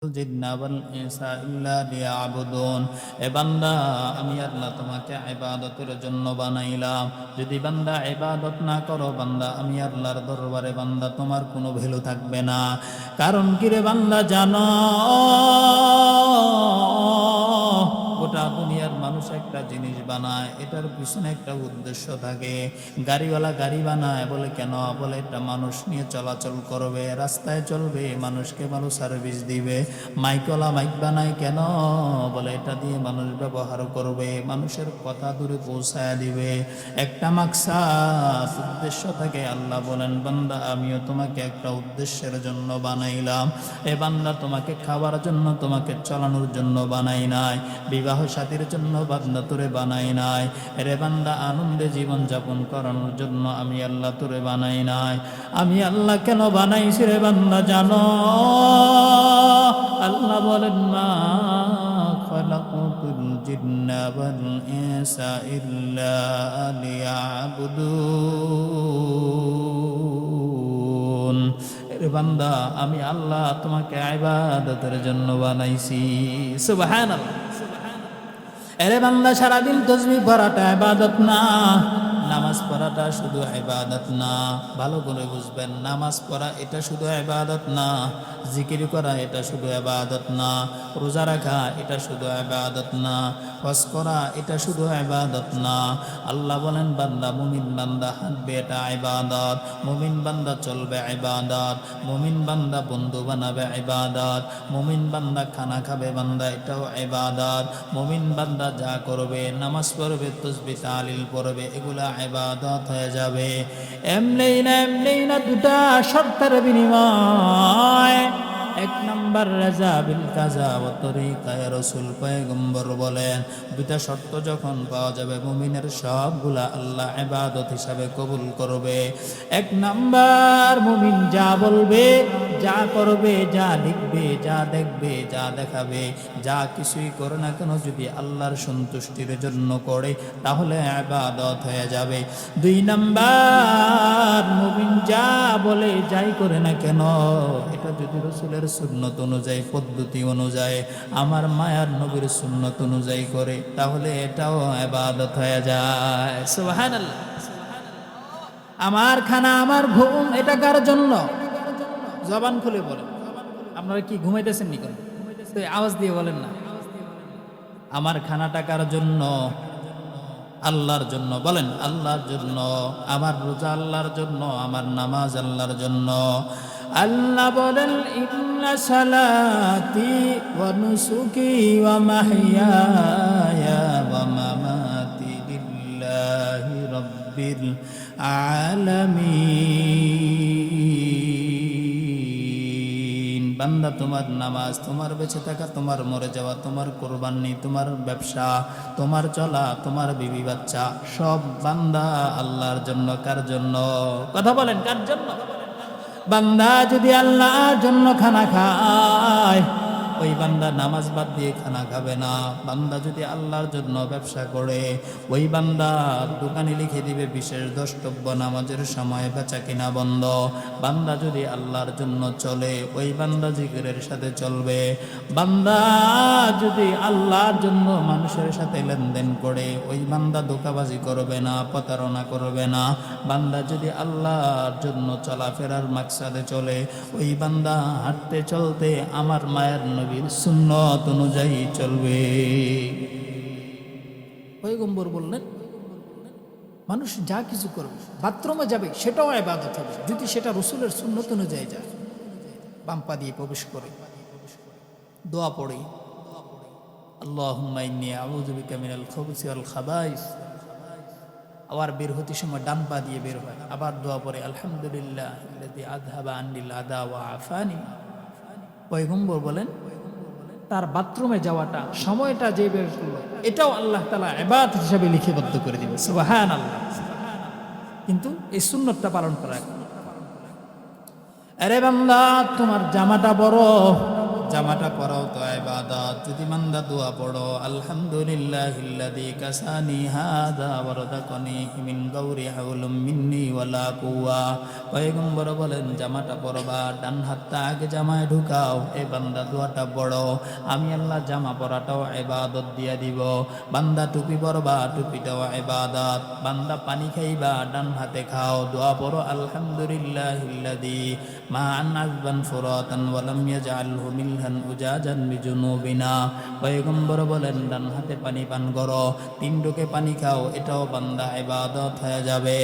জিন্না ওয়াল ইনসা ইল্লা লিয়াবুদুন। এ বান্দা, আমি আল্লাহ তোমাকে ইবাদতের জন্য বানাইলাম। যদি বান্দা ইবাদত না করো বান্দা, আমি আল্লাহর দরবারে বান্দা তোমার কোনো ভ্যালু থাকবে না। কারণ কি রে বান্দা, জানো গোটা দুনিয়ার মানুষ একটা জিনিস বানায়, এটার পিছনে একটা উদ্দেশ্য থাকে। গাড়িওয়ালা গাড়ি বানায় বলে কেন? বলে এটা মানুষ নিয়ে চলাচল করবে, রাস্তায় চলবে, মানুষকে ভালো সার্ভিস দিবে। মাইকওয়ালা মাইক বানায় কেন? বলে এটা দিয়ে মানুষ ব্যবহার করবে, মানুষের কথা দূরে পৌঁছায় দিবে। একটা মাকসাদ, উদ্দেশ্য থাকে। আল্লাহ বলেন, বান্দা আমিও তোমাকে একটা উদ্দেশ্যের জন্য বানাইলাম। এ বান্দা, তোমাকে খাওয়ার জন্য, তোমাকে চলানোর জন্য বানাই নাই। বিবাহ সাথীর জন্য বান্দা তোরে বানাই নাই। রে বান্দা, আনন্দে জীবন যাপন করানোর জন্য আমি আল্লাহ তোরে বানাই নাই। আমি আল্লাহ কেন বানাইছি রে বান্দা জানো? আল্লাহ বলেন, মা খালাকুতুল জিন্না ওয়াল ইনসা ইল্লা লিয়াবুদুন। রে বান্দা, আমি আল্লাহ তোমাকে ইবাদতের জন্য বানাইছি। সুবহানাল্লাহ। এরে বান্দা, সারাদিন তাসবিহ পড়াটা ইবাদত না, নামাজ পড়াটা শুধু ইবাদত না। ভালো করে বুঝবেন, নামাজ পড়া এটা শুধু ইবাদত না, জিকির করা এটা শুধু ইবাদত না, রোজা রাখা এটা শুধু ইবাদত না, হজ করা এটা শুধু ইবাদত না। আল্লাহ বলেন, বান্দা, মুমিন বান্দা হাঁটবে এটা ইবাদত, মুমিন বান্দা চলবে ইবাদত, মুমিন বান্দা বন্ধু বানাবে ইবাদত, মুমিন বান্দা খানা খাবে বান্দা এটাও ইবাদত, মুমিন বান্দা যা করবে, নামাজ পড়বে, তাসবিহ তাহলিল পড়বে, এগুলা ইবাদত হয়ে যাবে। এমনি না দুটা শর্তের বিনিময়। এক নাম্বার, রাজা বিল কাজা ওয়া তরিকায়ে রাসূল পয়গম্বর বলেন, দুটা শর্ত যখন পাওয়া যাবে মুমিনের সবগুলা আল্লাহ ইবাদত হিসাবে কবুল করবে। এক নাম্বার, মুমিন যা বলবে, যা করবে, যা লিখবে, যা দেখবে, যা দেখাবে, যা কিছুই করে না কেন যদি আল্লাহর সন্তুষ্টির জন্য করে তাহলে ইবাদত হয়ে যাবে। দুই নাম্বার, মুমিন যা বলে, যাই করে না কেন এটা যদি রাসূলের সুন্নত অনুযায়ী, পদ্ধতি অনুযায়ী, আমার মায়ার নবীর সুন্নত অনুযায়ী করে তাহলে এটাও ইবাদত হয়ে যায়। সুবহানাল্লাহ। আমার খানা, আমার ঘুম, এটা কার জন্য? জবান খুলে বলেন। আপনারা কি ঘুমাইতেছেন নি? কোন আওয়াজ দিয়ে বলেন না। আমার খানাটা কার জন্য? আল্লাহর জন্য। বলেন, আল্লাহর জন্য। আমার রোজা আল্লাহর জন্য, আমার নামাজ আল্লাহর জন্য। আল্লাহ বলেন, ইন্না সালাতি ওয়া নুসুকি ওয়া মাহইয়ায়া ওয়া মামাতি লিল্লাহি রাব্বিল আলামিন। বান্দা, তোমার নামাজ, তোমার বেঁচে থাকা, তোমার মরে যাওয়া, তোমার কোরবানি, তোমার ব্যবসা, তোমার চলা, তোমার বিবি বাচ্চা, সব বান্দা আল্লাহর জন্য। কার জন্য? কথা বলেন, কার জন্য? বান্দা যদি আল্লাহর জন্য খানা খায়, ওই বান্দা নামাজ বাদ দিয়ে খানা খাবে না। বান্দা যদি আল্লাহর জন্য ব্যবসা করে, ওই বান্দা দোকানে লিখে দিবে বিশেষ দ্রষ্টব্য, নামাজের সময় বেচা কিনা বন্ধ। বান্দা যদি আল্লাহর জন্য চলে, ওই বান্দা জিকিরের সাথে চলবে। বান্দা যদি আল্লাহর জন্য মানুষের সাথে লেনদেন করে, ওই বান্দা ধোঁকাবাজি করবে না, প্রতারণা করবে না। বান্দা যদি আল্লাহর জন্য চলাফেরার মাকসাদে চলে, ওই বান্দা হাঁটতে চলতে আমার মায়ের নবীর সুন্নত অনুযায়ী চলবে। পয়গম্বর বললেন, মানুষ যা কিছু করবে, বাথরুমে যাবে সেটাও ইবাদত হবে যদি সেটা রাসূলের সুন্নত অনুযায়ী যায়। বাম পা দিয়ে প্রবেশ করে দোয়া পড়ে, আল্লাহুম্মা ইন্নী আউযু বিকা মিনাল খুবুসি ওয়াল খাবাইস। আবার বের হতে সময় ডান পা দিয়ে বের হয়, আবার দোয়া পড়ে, আলহামদুলিল্লাহ আল্লাযী আযহাবা আন্নিল আদা ওয়া আফানি। পয়গম্বর বলেন, তার বাথরুমে যাওয়াটা, সময়টা যে বের করলো, এটাও আল্লাহ তাআলা ইবাদত হিসেবে লিপিবদ্ধ করে দিবে। সুবহানাল্লাহ। কিন্তু এই সুন্নতটা পালন করা। আরে বান্দা, তোমার জামাটা বড়, জামাটা পরাও তো ইবাদত। যদি বান্দা দোয়া পড়ো, আলহামদুলিল্লাহিল্লাযী কাসানি হাযা ওয়া রাযাকানি মিন গায়রি হাওলিন মিন্নি ওয়ালা কুওয়া। পয়গম্বর বলেন জামাটা পরবা, ডান হাতটা আগে জামায় ঢুকাও। এ বান্দা দোয়াটা পড়ো, আমি আল্লাহ জামা পরাটাও ইবাদত দিয়া দিব। বান্দা টুপি পরবা, টুপিটাও ইবাদত। বান্দা পানি খাইবা, ডান হাতে খাও। দোয়া পড়ো আলহামদুলিল্লাহিল্লাযী মা'আন আযবান ফুরাতান ওয়া লাম ইয়াজআলহু মিলহান উজাজান বিজুনুবিনা। পয়গম্বর বলেন ডান হাতে পানি পান করো, 3 ঢোকে পানি খাও, এটাও বান্দা ইবাদত হয়ে যাবে।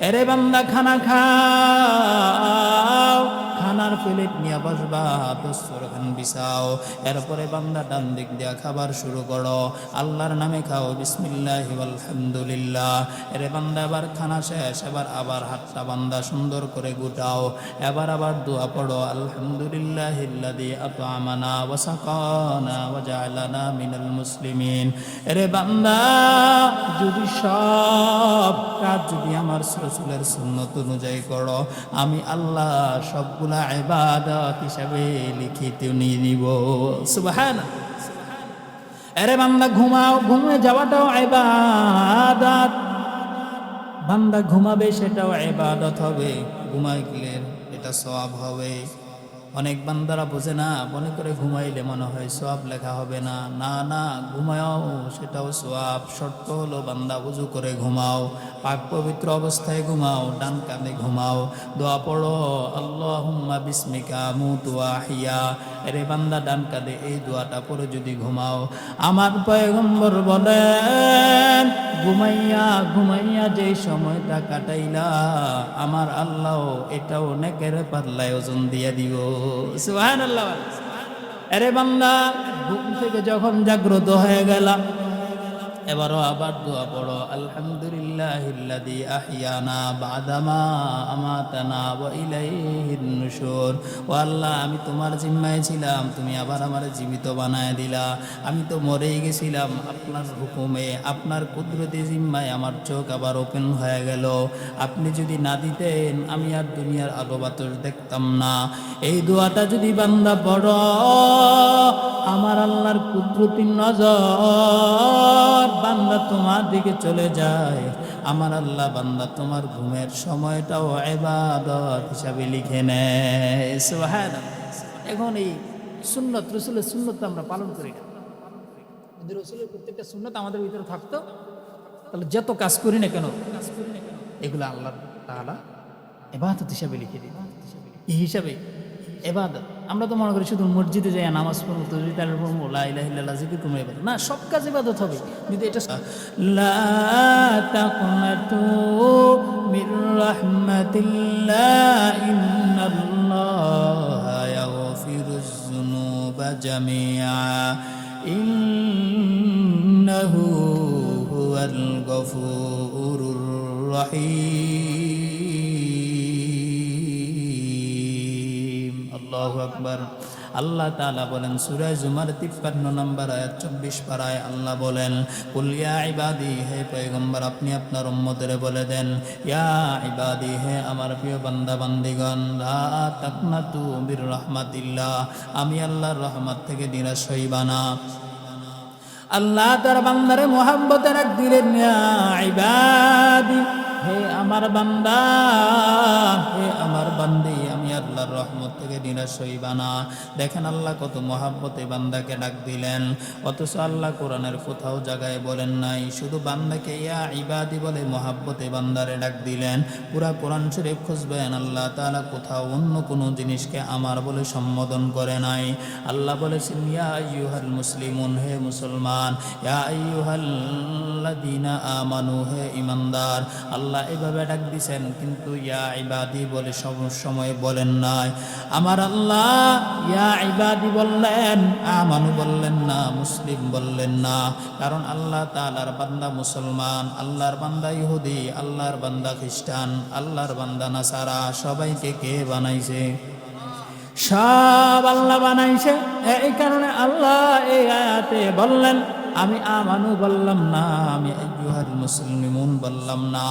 এরে বান্দা খানা খাও, খানার প্লেট নিয়ে বসবা, দস্তরখান বিছাও। এরপরে বান্দা ডান দিক দিয়া খাবার শুরু করো, আল্লাহর নামে খাও, বিসমিল্লাহি আলহামদুলিল্লাহ। এরে বান্দা এবার খানা শেষ, এবার আবার হাতটা বান্দা সুন্দর করে গুটাও। এবার আবার দোয়া পড়ো, আলহামদুলিল্লাহিল্লাযী আত'আমানা ওয়া সাকানা ওয়া জা'আলানা মিনাল মুসলিমিন। এরে বান্দা যদি সব কাজ যদি আমার রাসূলের সুন্নাত অনুযায়ী করো, আমি আল্লাহ সবগুলা ইবাদত হিসাবে লিখিত নিয়ে নিব। সুবহানাল্লাহ। এরে বান্দা ঘুমাও, ঘুমিয়ে যাওয়াটাও ইবাদত। বান্দা ঘুমাবে, সেটাও ইবাদত হবে। ঘুমাইলে এটা সওয়াব হবে। অনেক বান্দারা বোঝে না, মনে করে ঘুমাইলে মনে হয় সওয়াব লেখা হবে না। না না, ঘুমাও, সেটাও সওয়াব। শর্ত হলো বান্দা ওযু করে ঘুমাও, পাক পবিত্র অবস্থায় ঘুমাও, ডান কাঁধে ঘুমাও। দোয়া পড়ো, আল্লাহুম্মা বিসমিকা আমুতু ওয়া আহইয়া। এরে বান্দা ডান কাঁধে এই দোয়াটা পড়ে যদি ঘুমাও, আমার পয়গম্বর বলেন ঘুমাইয়া ঘুমাইয়া যেই সময়টা কাটাইলা, আমার আল্লাহ এটাও নেকের পাল্লায় ওজন দিয়ে দিব। সুবহানাল্লাহ। আরে বান্দা ঘুম থেকে যখন জাগ্রত হয়ে গেলা, এবারও আবার দোয়া পড়ো, আলহামদুলিল্লাহিল্লাযী আহইয়ানা বা'দামা আমাতানা ওয়া ইলাইহিন নুশুর। ও আল্লাহ, আমি তোমার জিম্মায় ছিলাম, তুমি আবার আমার জীবিত বানায় দিলা। আমি তো মরেই গেছিলাম, আপনার হুকুমে, আপনার কুদরতি জিম্মায় আমার চোখ আবার ওপেন হয়ে গেল। আপনি যদি না দিতেন, আমি আর দুনিয়ার আলো বাতাস দেখতাম না। এই দোয়াটা যদি বান্দা পড়ো, আমার আল্লাহর কুদরতি নজর বান্দা তোমার দিকে চলে যায়। আমার আল্লাহ বান্দা তোমার ঘুমের সময়টাও ইবাদত হিসাবে লিখে নেয়। সুবহানাল্লাহ। এখন এই সুন্নত, রাসূলের সুন্নত আমরা পালন করি না। যদি রাসূলের প্রত্যেকটা সুন্নত আমাদের ভিতরে থাকতো, তাহলে যত কাজ করি না কেন, এগুলো আল্লাহ তাআলা ইবাদত হিসাবে লিখে দিন। এই হিসাবে ইবাদত। আমরা তো মনে করি শুধু মসজিদে যাই নামাজ পড়বো, তসবিহ তাহলিল পড়বো, লা ইলাহা ইল্লাল্লাহ জিকির করবো, ইবাদত না, সব কাজ ইবাদত হবে। কিন্তু এটা লা তাকনাতু মির রাহমাতিল্লাহ ইন্নাল্লাহা ইয়াগফিরুজ যুনুবা জামিআ ইন্নাহু হুয়াল গফুরুর রহিম। আল্লাহু আকবার। আল্লাহ তাআলা বলেন সূরা জুমার 53 নম্বর আয়াত 24 পারায় আল্লাহ বলেন, কুল ইয়া ইবাদি, হে পয়গম্বর আপনি আপনার উম্মতদের বলে দেন, ইয়া ইবাদি, হে আমার প্রিয় বান্দা বান্দিগণ, লা তাকনাতু মির রাহমাতিল্লাহ, আমি আল্লাহর রহমত থেকে নিরাশ হইবা না। আল্লাহ তার বান্দারে মোহাব্বতে রাখ দিলেন, ইয়া ইবাদি, হে আমার বান্দা, হে আমার বান্দি, আমি আল্লাহর রহমত থেকে নিরাশ হইবা না। দেখেন আল্লাহ কত মহাব্বতে বান্দাকে ডাক দিলেন, অথচ আল্লাহ কোরআনের কোথাও জায়গায় বলেন নাই, শুধু বান্দাকে ইয়া ইবাদি বলে মহাব্বতে বান্দারে ডাক দিলেন। পুরা কোরআন শরীফ খুঁজবেন, আল্লাহ তাআলা কোথাও অন্য কোনো জিনিসকে আমার বলে সম্বোধন করে নাই। আল্লাহ বলেছেন, ইয়া আইয়ুহাল মুসলিমুন, হে মুসলমান, ইয়া আইয়ুহাল্লাযীনা আমানু, হে ঈমানদার। আল্লাহ এভাবে ডাক দিছেন, কিন্তু ইয়া ইবাদি বলে সব সময় বলেন নাই। আমার আল্লাহ ইয়া ইবাদি বললেন, আমানু বললেন না, মুসলিম বললেন না। কারণ আল্লাহ তাআলার বান্দা মুসলমান, আল্লাহর বান্দা ইহুদি, আল্লাহর বান্দা খ্রিস্টান, আল্লাহর বান্দা নাসারা, সবাইকে কে বানাইছে? সব আল্লাহ বানাইছে। এই কারণে আল্লাহ এই আয়াতে বললেন, আমি আমানু বললাম না, আমি আইয়ুহাল মুসলিমুন বললাম না,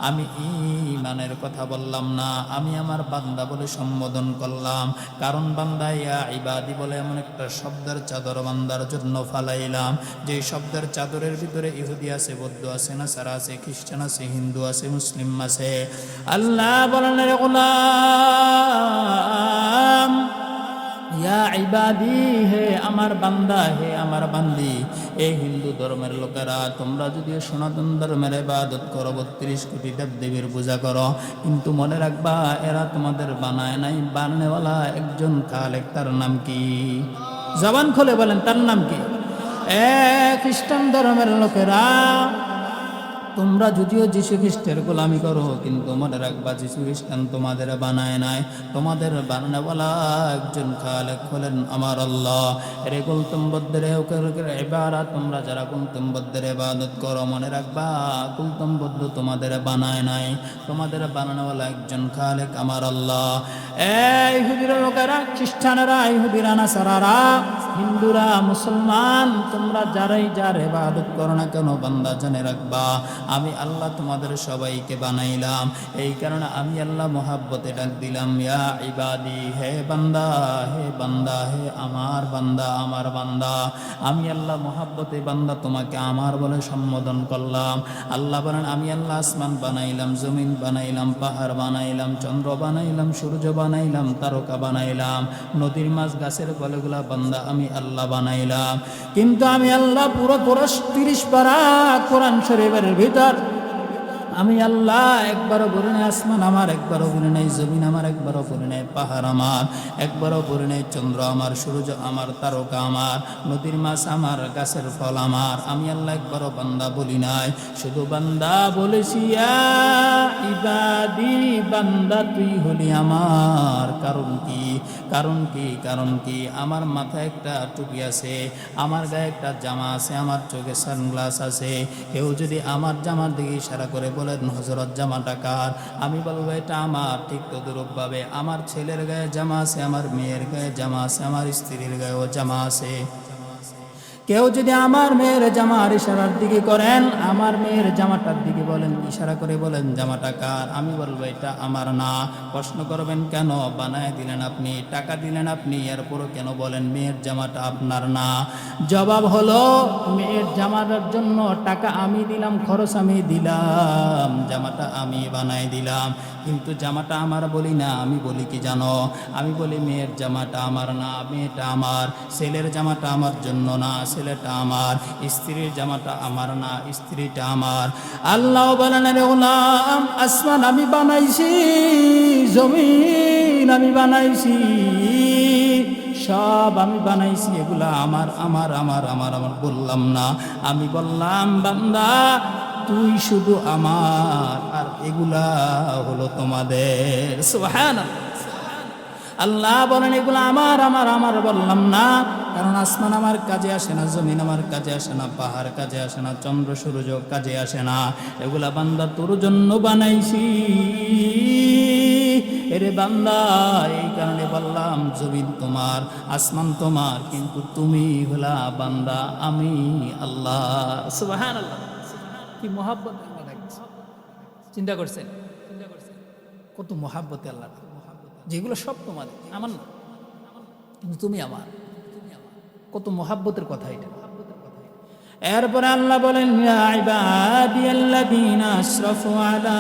আমি ঈমানের কথা বললাম না, আমি আমার বান্দা বলে সম্বোধন করলাম। কারণ বান্দা ইয়া ইবাদি বলে এমন একটা শব্দের চাদর বান্দার জন্য ফালাইলাম, যে শব্দের চাদরের ভিতরে ইহুদি আছে, বৌদ্ধ আছে, নাসারা আছে, খ্রিস্টান আছে, হিন্দু আছে, মুসলিম আছে। আল্লাহ বলেন রে গোলাম, ইয়া ইবাদি, হে আমার বান্দা, হে আমার বান্দি, এই হিন্দু ধর্মের লোকেরা, তোমরা যদিও সনাতন ধর্মের ইবাদত করো, 32 কোটি দেবদেবীর পূজা করো, কিন্তু মনে রাখবা এরা তোমাদের বানায় নাই, বানানেওয়ালা একজন খালেক। তার নাম কি? জবান খুলে বলেন, তার নাম কি? খ্রিস্টান ধর্মের লোকেরা, তোমরা যদিও যীশু খ্রিস্টের গোলামি করো, কিন্তু মনে রাখবা যীশু খ্রিস্টান তোমাদের বানায় নাই, তোমাদের বানানেওয়ালা একজন খালেক হলেন আমার আল্লাহ। রে কুলতম্বদের ইবাদত, তোমরা যারা কুলতম্বদের ইবাদত করো, মনে রাখবা কুলতম্বদ তোমাদের বানায় নাই, তোমাদের বানানেওয়ালা একজন খালেক আমার আল্লাহ। ইহুদিরা লোকেরা, খ্রিস্টানেরা, ইহুদিরা, নাসারারা, হিন্দুরা, মুসলমান, তোমরা যারাই যার ইবাদত করো না কেন, বান্দা জেনে রাখবা আমি আল্লাহ তোমাদের সবাইকে বানাইলাম। এই কারণে আমি আল্লাহ মোহাব্বতে ডাক দিলাম, ইয়া ইবাদি, হে বান্দা, হে বান্দা, হে আমার বান্দা, আমার বান্দা। আমি আল্লাহ মোহাব্বতে বান্দা তোমাকে আমার বলে সম্বোধন করলাম। আল্লাহ বলেন, আমি আল্লাহ আসমান বানাইলাম, জমিন বানাইলাম, পাহাড় বানাইলাম, চন্দ্র বানাইলাম, সূর্য বানাইলাম, তারকা বানাইলাম, নদীর মাছ, গাছের ফলগুলা বান্দা আমি আল্লাহ বানাইলাম। কিন্তু আমি আল্লাহ পুরো 30 পারা কোরআন শরীফের ভিতর আমি আল্লাহ একবারও বলি নাই আসমান আমার, একবারও বলি নাই জমিন আমার, একবারও বলি নাই পাহাড় আমার, একবারও বলি নাই চন্দ্র আমার, সূর্য আমার, তারকা আমার, নদীর মাছ আমার, গাছের ফল আমার। আমি আল্লাহ একবারও বান্দা বলি নাই, শুধু বান্দা বলেছি, ইয়া ইবাদি, বান্দা তুই হলি আমার। কারণ কি? কারণ কি? কারণ কি? আমার মাথায় একটা টুপি আছে, আমার গায়ে একটা জামা আছে, আমার চোখে সানগ্লাস আছে। কেউ যদি আমার জামার দিকে ইশারা করে বলেন, হযরত জামাটা কার? আমি বলবো এটা আমার। ঠিক তদ্রূপভাবে আমার ছেলের গায়ে জামা আছে, আমার মেয়ের গায়ে জামা আছে, আমার স্ত্রীর গায়েও জামা আছে। কেউ যদি আমার মেয়ের জামার ইশারার দিকে করেন, আমার মেয়ের জামাটার দিকে বলেন, ইশারা করে বলেন জামাটা কার? আমি বলবো এটা আমার না। প্রশ্ন করবেন কেন? বানায় দিলেন আপনি, টাকা দিলেন আপনি, এরপরও কেন বলেন মেয়ের জামাটা আপনার না? জবাব হলো, মেয়ের জামার জন্য টাকা আমি দিলাম, খরচ আমি দিলাম, জামাটা আমি বানাই দিলাম, কিন্তু জামাটা আমার বলি না। আমি বলি কি জানো? আমি বলি মেয়ের জামাটা আমার না, মেয়েটা আমার। ছেলের জামাটা আমার জন্য না, ছেলেটা আমার। স্ত্রীর জামাটা আমার না, স্ত্রীটা আমার। আল্লাহ বলেন, রে গোলাম, আসমান আমি বানাইছি, জমিন আমি বানাইছি, সব আমি বানাইছি, এগুলা আমার, আমার, আমার, আমার, আমার বললাম না। আমি বললাম, বান্দা তুই শুধু আমার, আর এগুলা হলো তোমাদের। সুবহানাল্লাহ। আল্লাহ বলেন, এগুলো আমার, আমার, আমার বললাম না, কারণ আসমান আমার কাজে আসে না, জমিন আমার কাজে আসে না, পাহাড় কাজে আসে না, চন্দ্র সূর্য কাজে আসে না। এগুলা বান্দা তোর জন্য বানাইছি। এরে বান্দা, এই কারণে বললাম জমিন তোমার, আসমান তোমার, কিন্তু তুমি হলা বান্দা, আমি আল্লাহ। সুবহানাল্লাহ। কি মহাব্বত আল্লাহ রাখছে, চিন্তা করছেন? কত মহাব্বতে আল্লাহ, যেগুলো সব তোমাদের, আমার না, কিন্তু তুমি আমার। কত মহাব্বতের কথা এটা। এরপরে আল্লাহ বলেন, ইয়া ইবাদিয়াল্লাযীনা আসরাফু আলা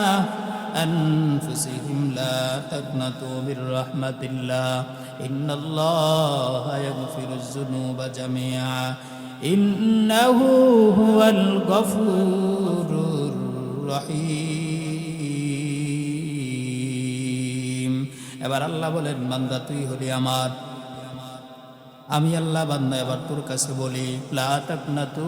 আনফুসিহিম লা তাকনাতু মির রাহমাতিল্লাহ ইন্নাল্লাহা ইয়াগফিরুয যুনুবা জামিআ ইন্নাহু হুয়াল গফুরুর রহিম। এবার আল্লাহ বলেন, বান্দা তুই হলি আমার, আমি আল্লাহ বান্দা এবার তোর কাছে বলি, লা তাকনাতু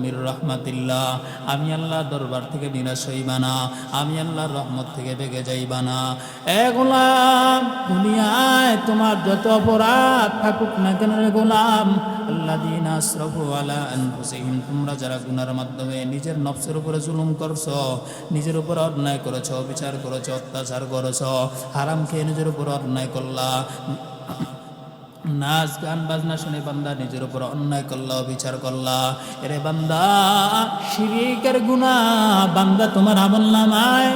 মির রাহমাতিল্লাহ, আমি আল্লাহ দরবার থেকে নিরাশ হইবা না, আমি আল্লাহর রহমত থেকে বেগে যাইবা না। এ গোলাম, দুনিয়ায় তোমার যত অপরাধ থাকুক না কেন রে গোলাম, আল্লাযীনা আসরাফু আলা আনফুসিহিম, তোমরা যারা গুনার মাধ্যমে নিজের নফসের উপরে জুলুম করছো, নিজের উপর অন্যায় করেছো, বিচার করেছো, অত্যাচার করেছো, হারাম খেয়ে নিজের উপর অন্যায় করলা, নাচ গান বাজনা শুনে বান্দা নিজের উপর অন্যায় করলা, বিচার করলা। এরে বান্দা, শিরিকের গুনাহ বান্দা তোমার আমলনামায়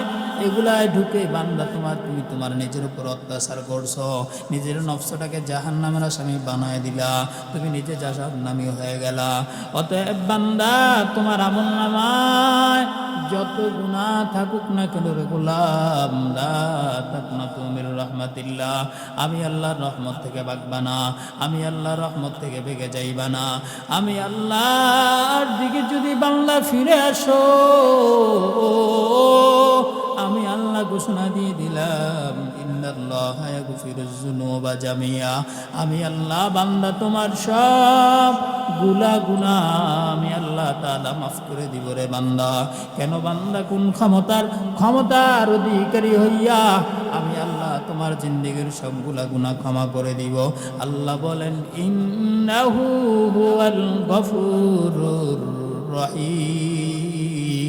এগুলায় ঢুকে বান্দা তুমি তোমার নিজের উপর অত্যাচার করছো, নিজের নফসটাকে জাহান্নামের আসামি বানায় দিলা, তুমি নিজে জাহান্নামী হয়ে গেলা। অতএব বান্দা, তোমার আমলনামায় যত গুনাহ থাকুক না কেন রে গোলাম, লা তাকনাতু মির রাহমাতিল্লাহ, আমি আল্লাহর রহমত থেকে ভাগবা না, আমি আল্লাহর রহমত থেকে ভেগে যাইবা না। আমি আল্লাহর দিকে যদি বান্দা ফিরে আসো, আমি আল্লাহ ঘোষণা দিয়ে দিলাম, ইন্নাল্লাহা ইয়াগফিরুয যুনুবা জামিয়া, আমি আল্লাহ বান্দা তোমার সব গুনাহ আমি আল্লাহ তাআলা মাফ করে দিব রে বান্দা। কেন বান্দা, কোন ক্ষমতার অধিকারী হইয়া আমি আল্লাহ তোমার জিন্দেগীর সবগুলা গুনাহ ক্ষমা করে দিব। আল্লাহ বলেন, ইন্নাহু হুয়াল গফুরুর রহিম।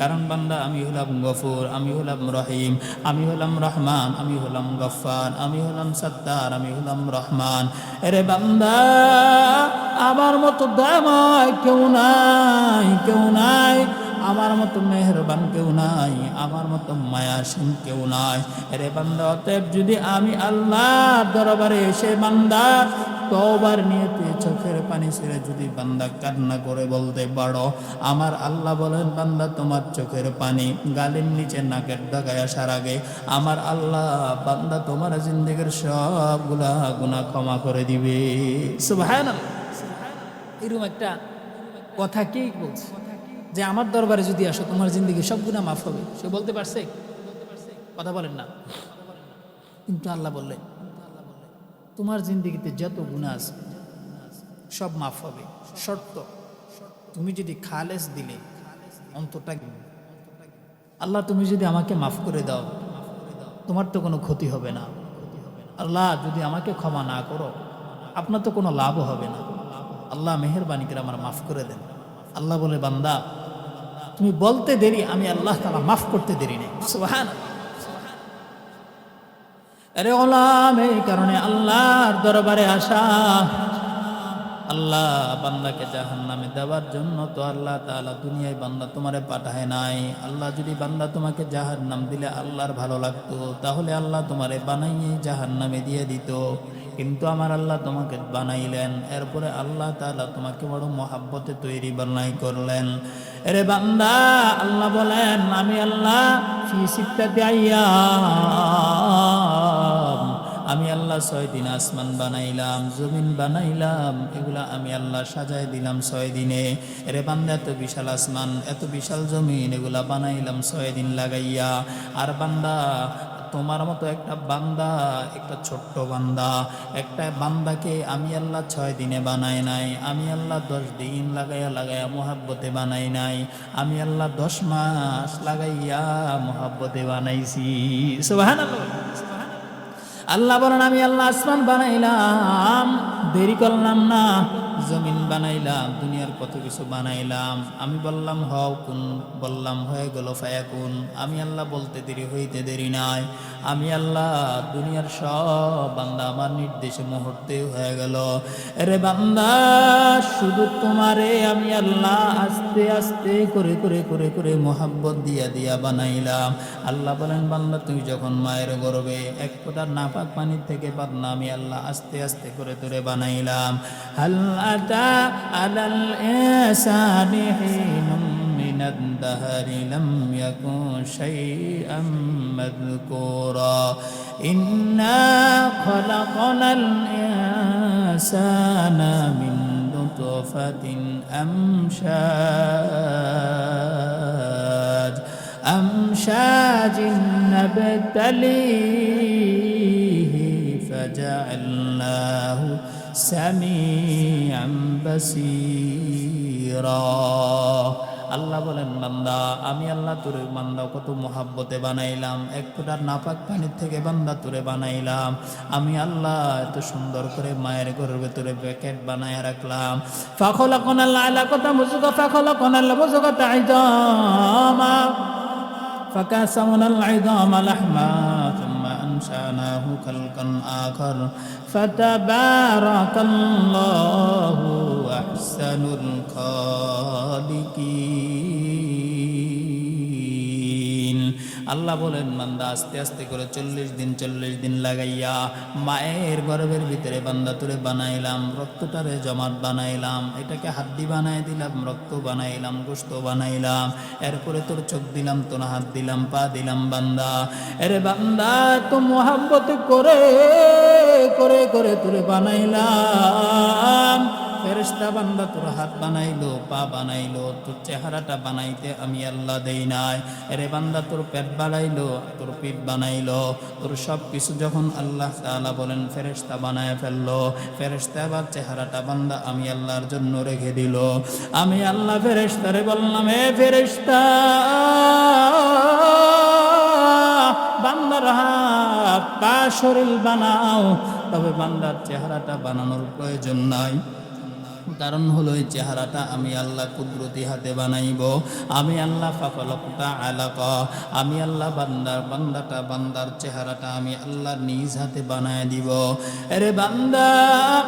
কারণ বান্দা, আমি হলাম গফুর, আমি হলাম রহিম, আমি হলাম রহমান, আমি হলাম গফফার, আমি হলাম সত্তার, আমি হলাম রহমান। এরে বান্দা, আমার মতো দয়াময় কেউ নাই, কেউ নাই, আমার মতো মেহেরবান কেউ নাই, আমার মতো মায়াসীন কেউ নাই। এরে বান্দা, অতএব যদি আমি আল্লাহর দরবারে এসে বান্দা তওবার নিয়তে চোখের পানি ছেড়ে যদি বান্দা কান্না করে বলতে পারো, আমার আল্লাহ বলেন, বান্দা তোমার চোখের পানি গালের নিচে নাকের ডগায় আসার আগে আমার আল্লাহ বান্দা তোমার জিন্দেগীর সবগুলা গুনাহ ক্ষমা করে দিবে। সুবহানাল্লাহ। এরকম একটা কথা কে বলছে যে আমার দরবারে যদি আসো তোমার জিন্দেগি সব গুনাহ মাফ হবে? সে বলতে পারছে? কথা বলেন না। কিন্তু আল্লাহ বললেন, তোমার জিন্দেগিতে যত গুনাহ আছে সব মাফ হবে, শর্ত তুমি যদি খালেস দিলে অন্তরটা। আল্লাহ, তুমি যদি আমাকে মাফ করে দাও, তোমার তো কোনো ক্ষতি হবে না। আল্লাহ, যদি আমাকে ক্ষমা না করো, আপনার তো কোনো লাভও হবে না। আল্লাহ মেহেরবানি করে আমার মাফ করে দেন। আল্লাহ বলে, বান্দা তুমি বলতে দেরি, আমি আল্লাহ তাআলা মাফ করতে দেরি নেই। সুবহানাল্লাহ। আরে গোলাম, এই কারণে আল্লাহর দরবারে আসা, আল্লাহ বান্দাকে জাহান্নামে দেওয়ার জন্য তো আল্লাহ তাআলা দুনিয়ায় বান্দা তোমারে পাঠায় নাই। আল্লাহ যদি বান্দা তোমাকে জাহান্নাম দিলে আল্লাহর ভালো লাগতো, তাহলে আল্লাহ তোমারে বানাইয়ে জাহান্নামে দিয়ে দিত। কিন্তু আমার আল্লাহ তোমাকে বানাইলেন, এরপরে আল্লাহ তাআলা তোমাকে বড় মহাব্বতে তৈরি বানাই করলেন। এরে বান্দা, আল্লাহ বলেন, আমি আল্লাহ ফি সিত্তাতি আইয়াম, আমি আল্লাহ 6 দিন আসমান বানাইলাম, জমিন বানাইলাম, এগুলা আমি আল্লাহ সাজায় দিলাম 6 দিনে। এরে বান্দা, এত বিশাল আসমান, এত বিশাল জমিন, এগুলা বানাইলাম 6 দিন লাগাইয়া। আর বান্দা, তোমার মতো একটা বান্দা, একটা ছোট্ট বান্দা, একটা বান্দাকে আমি আল্লাহ 6 দিনে বানাই নাই, আমি আল্লাহ 10 দিন লাগাইয়া মোহাব্বতে বানাই নাই, আমি আল্লাহ 10 মাস লাগাইয়া মোহাব্বতে বানাইছি। সুবহানাল্লাহ। আল্লাহ বলেন, আমি আল্লাহ আসমান বানাইলাম, দেরি করলাম না, জমিন বানাইলাম, দুনিয়ার কত কিছু বানাইলাম, আমি বললাম হও কুন, বললাম হয়ে গেল ফায়াকুন। আমি আল্লাহ বলতে হইতে দেরি নাই। আমি আল্লাহ দুনিয়ার সব বান্দা আমার নির্দেশে মুহূর্তে হয়ে গেল। আরে বান্দা, শুধু তোমারে আমি আল্লাহ আস্তে আস্তে করে করে করে করে মোহাব্বত দিয়া বানাইলাম। আল্লাহ বলেন, বান্দা তুমি যখন মায়ের গর্ভে এক ফোঁটা নাপাক পানির থেকে বাদনা আমি আল্লাহ আস্তে আস্তে করে তোরে বানাইলাম। হাল আতা আলাল ইনসানি হিনুম মিনাদ দাহরি লাম ইয়াকুন শাইআম মাযকুরা ইন্না খালাকনাল ইনসানা মিন নুতফাতিন আমশাজিন নাবতালিহি ফাজআলনাহু সামিআন বাসীরা। আল্লাহ বলেন, বান্দা আমি আল্লাহ তোরে বান্দা কত মোহাব্বতে বানাইলাম, এক ফোঁটার নাপাক পানির থেকে বান্দা তোরে বানাইলাম। আমি আল্লাহ এত সুন্দর করে মায়ের গর্ভে তোরে ব্যাকেট বানায় রাখলাম। ফাখলাকনাল আলাকাতা মুযগা ফাখলাকনাল মুযগাতা ইযামা ফাকাসাওনাল ইযামা লাহমা সুম্মা أنشأناه خلقا آخر فتبارك الله أحسن الخالقين আল্লাহ বলেন বান্দা আস্তে আস্তে করে 40 দিন লাগাইয়া মায়ের গর্ভের ভিতরে বান্দা তুলে বানাইলাম, রক্তটারে জমাট বানাইলাম, এটাকে হাড্ডি বানাই দিলাম, রক্ত বানাইলাম, গোশত বানাইলাম, এরপরে তোর চোখ দিলাম, তোর হাত দিলাম, পা দিলাম। বান্দা এরে বান্দা তো মোহাব্বত করে করে করে তুলে বানাইলাম। ফেরেশতা বান্দা তোর হাত বানাইলো, পা বানাইলো, তোর চেহারাটা বানাইতে আমি আল্লাহ দেই নাই। এরে বান্দা তোর পেট বানাইলো, তোর পিঠ বানাইলো, তোর সব কিছু যখন আল্লাহ তাআলা বলেন ফেরেশতা বানায় ফেললো, ফেরেশতা আবার চেহারাটা বান্দা আমি আল্লাহর জন্য রেখে দিল। আমি আল্লাহ ফেরেশতারে বললাম, এ ফেরেশতা বান্দার হাত পা শরীর বানাও, তবে বান্দার চেহারাটা বানানোর প্রয়োজন নাই। কারণ হলো এই চেহারাটা আমি আল্লাহ কুদরতি হাতে বানাইব। আমি আল্লাহ ফাফালাকুতা আলাকা, আমি আল্লাহ বান্দার চেহারাটা আমি আল্লাহ নিজ হাতে বানায় দিব। আরে বান্দা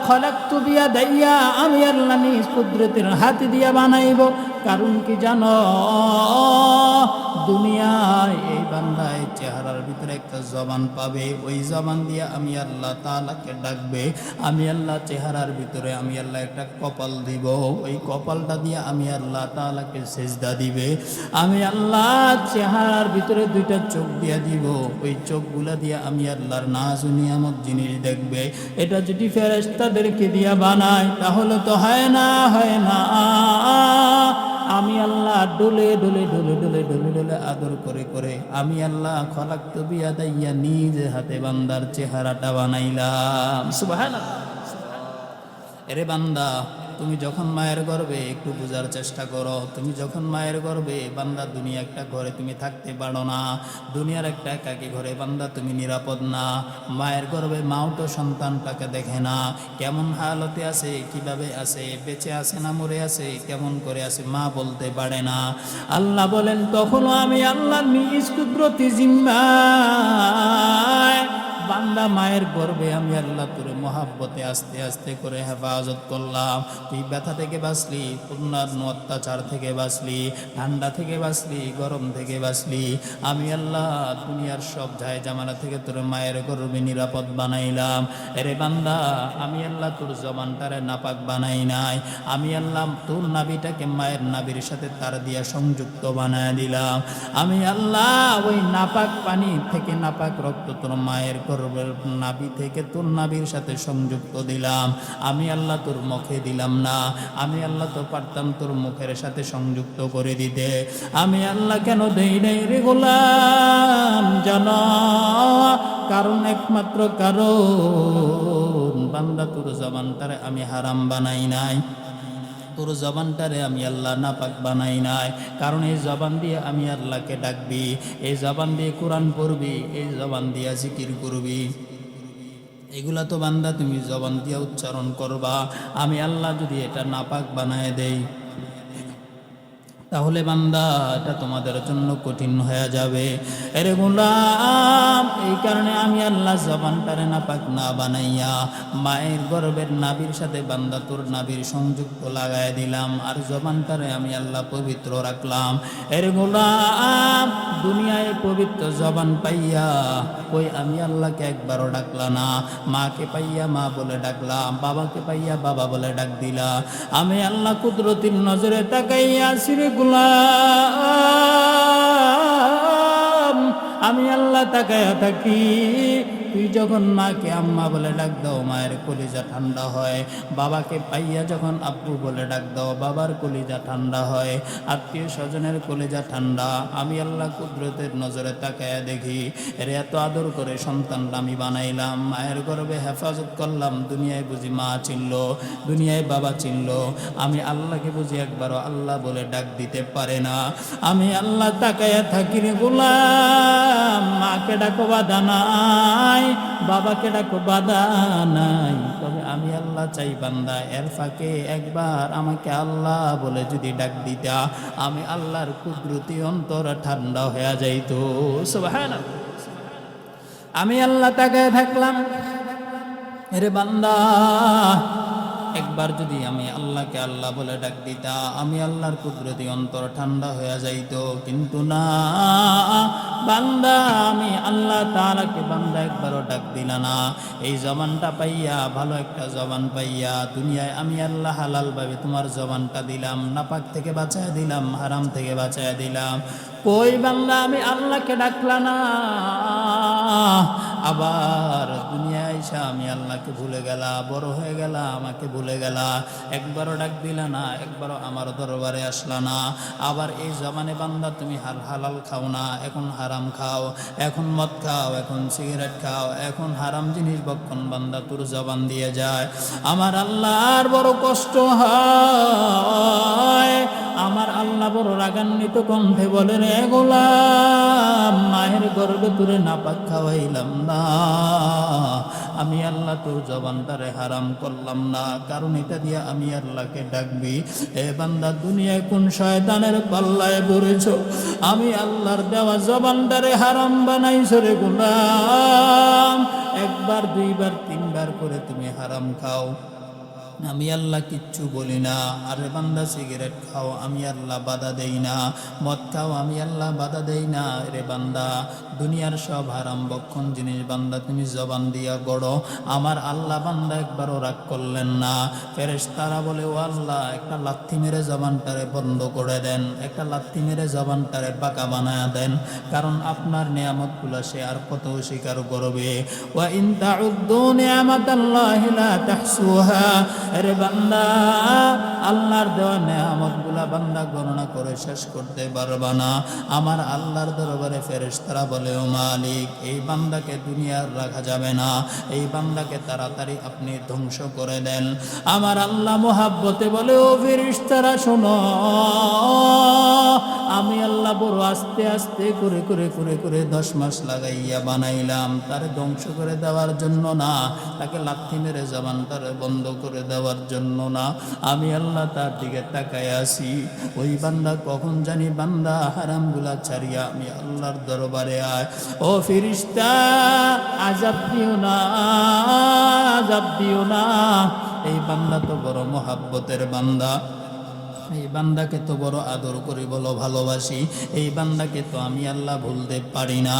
খলাকতু বিয়াদাইয়া, আমি আল্লাহ নিজ কুদরতের হাতে দিয়া বানাইব। কারণ কি জানো, দুনিয়ায় এই বান্দা এই চেহারার ভিতরে একটা জবান পাবে, ওই জবান দিয়ে আমি আল্লাহ তাআলাকে ডাকবে। আমি আল্লাহ চেহারার ভিতরে আমি আল্লাহ একটা কপাল দিব, ওই কপালটা দিয়ে আমি আল্লাহ তাআলাকে সেজদা দিবে। আমি আল্লাহ চেহারার ভিতরে দুইটা চোখ দিয়া দিব, ওই চোখগুলা দিয়ে আমি আল্লাহর নাজ ও নিয়ামত জিনিস দেখবে। এটা যদি ফেরেশতাদেরকে দিয়া বানায় তাহলে তো হয় না। আমি আল্লাহ ডোলে ডোলে ডোলে ডোলে ডোলে ডোলে আদর করে করে আমি আল্লাহ খলাকতু বিয়াদাইয়া নিজ হাতে বান্দার চেহারাটা বানাইলাম। সুবহানাল্লাহ। এরে বান্দা তুমি যখন মায়ের গর্ভে, একটু বোঝার চেষ্টা করো, তুমি যখন মায়ের গর্ভে বান্দা দুনিয়া একটা ঘরে তুমি থাকতে পারো না, দুনিয়ার একটা একাকী ঘরে বান্দা তুমি নিরাপদ না। মায়ের গর্ভে মাও তো সন্তানটাকে দেখে না, কেমন হালতে আছে, কিভাবে আছে, বেঁচে আছে না মরে আছে, কেমন করে আছে মা বলতে পারে না। আল্লাহ বলেন তখনও আমি আল্লাহ নিজ কুদরতি জিম্মায় বান্দা মায়ের গর্ভে আমি আল্লাহ তোর মহাব্বতে আস্তে আস্তে করে হেফাজত করলাম। তুই ব্যথা থেকে বাঁচলি, অন্যান্য অত্যাচার থেকে বাঁচলি, ঠান্ডা থেকে বাঁচলি, গরম থেকে বাঁচলি। আমি আল্লাহ দুনিয়ার সব যায় জামালা থেকে তোর মায়ের গর্ভে নিরাপদ বানাইলাম। এরে বান্দা আমি আল্লাহ তোর জবানটারে নাপাক বানাই নাই, আমি আল্লাহ তোর নাবিটাকে মায়ের নাবির সাথে তার দিয়া সংযুক্ত বানায় দিলাম। আমি আল্লাহ ওই নাপাক পানি থেকে নাপাক রক্ত তোর মায়ের নাবি থেকে তোর নাবির সাথে সংযুক্ত দিলাম। আমি আল্লাহ তোর মুখে দিলাম না, আমি আল্লাহ তো পারতাম তোর মুখের সাথে সংযুক্ত করে দিতে। আমি আল্লাহ কেন দেই নাই রে গোলাম জানা, কারণ একমাত্র কারণ বান্দা তোর জবানটারে আমি হারাম বানাই নাই, তোর জবানটারে আমি আল্লাহ নাপাক বানাই নাই। কারণ এই জবান দিয়ে আমি আল্লাহকে ডাকবি, এই জবান দিয়ে কোরআন পড়বি, এই জবান দিয়ে জিকির করবি, এগুলা তো বান্দা তুমি জবান দিয়ে উচ্চারণ করবা। আমি আল্লাহ যদি এটা নাপাক বানায় দেই তাহলে বান্দা এটা তোমাদের জন্য কঠিন হয়ে যাবে। এরে গোলাম এই কারণে আমি আল্লাহ জবানটারে নাপাক না বানাইয়া মায়ের গর্ভের নাবির সাথে বান্দা তোর নাবির সংযুক্ত লাগায় দিলাম, আর জবানটারে আমি আল্লাহ পবিত্র রাখলাম। এরে গোলাম দুনিয়ায় পবিত্র জবান পাইয়া কই আমি আল্লাহকে একবারও ডাকলা না, মাকে পাইয়া মা বলে ডাকলাম, বাবাকে পাইয়া বাবা বলে ডাক দিলা। আমি আল্লাহ কুদরতির নজরে তাকাইয়া সিরে গোলাম আমি আল্লাহ তাকায়া থাকি। তুই যখন মাকে আম্মা বলে ডাক দাও মায়ের কলিজা ঠান্ডা হয়, বাবাকে পাইয়া যখন আব্বু বলে ডাক দাও বাবার কলিজা ঠান্ডা হয়, আত্মীয় স্বজনের কলিজা ঠান্ডা। আমি আল্লাহ কুদরতের নজরে তাকায়া দেখি এর এত আদর করে সন্তানটা আমি বানাইলাম, মায়ের গর্ভে হেফাজত করলাম। দুনিয়ায় বুঝি মা চিনল, দুনিয়ায় বাবা চিনল, আমি আল্লাহকে বুঝি একবারও আল্লাহ বলে ডাক দিতে পারে না। আমি আল্লাহ তাকায়া থাকি রে গোলাম, মাকে ডাকো বাধা নাই, বাবাকে ডাকো বাধা নাই, তবে আমি আল্লাহ চাই বান্দা এর ফাঁকে একবার আমাকে আল্লাহ বলে যদি ডাক দিতা আমি আল্লাহর কুদরতি অন্তর ঠান্ডা হয়ে যাইতো। সুবহানাল্লাহ। আমি আল্লাহ তাকায় থাকলাম, এরে বান্দা একবার যদি আমি আল্লাহকে আল্লাহ বলে ডাক দিতা, আমি আল্লাহর কুদরতি অন্তর ঠান্ডা হয়ে যাইতো। কিন্তু না বান্দা, আমি আল্লাহ তাআলাকে বান্দা একবারও ডাক দিলা না। এই জবানটা পাইয়া, ভালো একটা জবান পাইয়া, দুনিয়ায় আমি আল্লাহ হালাল ভাবে তোমার জবানটা দিলাম, নাপাক থেকে বাঁচায় দিলাম, হারাম থেকে বাঁচায় দিলাম। কই বান্দা আমি আল্লাহকে ডাকলা না, আবার দুনিয়ায় এসে আমি আল্লাহকে ভুলে গেলা, বড় হয়ে গেলা, আমাকে ভুলে গেলা, একবারও ডাক দিলা না, একবারও আমার দরবারে আসলা না। আবার এই জবানে বান্দা তুমি হালাল খাও না, এখন হারাম খাও, এখন মদ খাও, এখন সিগারেট খাও, এখন হারাম জিনিস ভক্ষণ বান্দা তোর জবান দিয়ে যায়। আমার আল্লাহর বড় কষ্ট হয়, আমার আল্লাহ বড় রাগান্বিত কণ্ঠে বলে, রে গোলাম, মায়ের গর্ভে তোরে নাপাক খাওয়াইলাম না, আমি আল্লাহ তোর জবানটারে হারাম করলাম না, কারণ এটা দিয়ে আমি আল্লাহকে ডাকবি। এ বান্দা দুনিয়ায় কোন শয়তানের পাল্লায় পড়েছ, আমি আল্লাহর দেওয়া জবানটারে হারাম বানাইছ রে গোলাম। একবার দুইবার তিনবার করে তুমি হারাম খাও, আমি আল্লাহ কিচ্ছু বলি না। আরে বান্দা সিগারেট খাও, আমি আল্লাহ বাধা দেই না। মদ খাও, আমি আল্লাহ বাধা দেই না। রে বান্দা দুনিয়ার সব হারাম বক্ষণ জিনিস বান্দা তুমি জবান দিয়া গড়ো, আমার আল্লাহ বান্দা একবারও রাগ করলেন না। ফেরেশতারা বলে, ও আল্লাহ একটা লাথি মেরে জবানটারে বন্ধ করে দেন, একটা লাথি মেরে জবানটারে বাঁকা বানায়া দেন, কারণ আপনার নিয়ামতগুলো সে আর কত স্বীকার করবে। ওয়া ইন তাউদ্দু নিয়ামাতাল্লাহি লা তাহসুহা, আরে বান্দা আল্লাহর দেওয়া নেয়ামতগুলা বান্দা গণনা করে শেষ করতে পারবা না। আমার আল্লাহর দরবারে ফেরেশতারা বলে, ও মালিক, এই বান্দাকে দুনিয়ার রাখা যাবে না, এই বান্দাকে তাড়াতাড়ি আপনি ধ্বংস করে দেন। আমার আল্লাহ মোহাব্বতে বলে, ও ফেরেশতারা শোনো, আমি আল্লাহ বড় আস্তে আস্তে করে করে করে করে 10 মাস লাগাইয়া বানাইলাম, তারে ধ্বংস করে দেওয়ার জন্য না, তাকে লাথি মেরে জবানটারে বন্ধ করে দেওয়ার জন্য না। আমি আল্লাহ তার দিকে তাকায় আছি, ওই বান্দা কখন জানি বান্দা হারামগুলা ছাড়িয়া আমি আল্লাহর দরবারে আয়। ও ফেরেশতা, আযাব দিও না, আযাব দিও না। এই বান্দা তো বড় মোহাব্বতের বান্দা, এই বান্দাকে তো বড় আদর করি, বলো ভালোবাসি, এই বান্দাকে তো আমি আল্লাহ ভুলতে পারি না।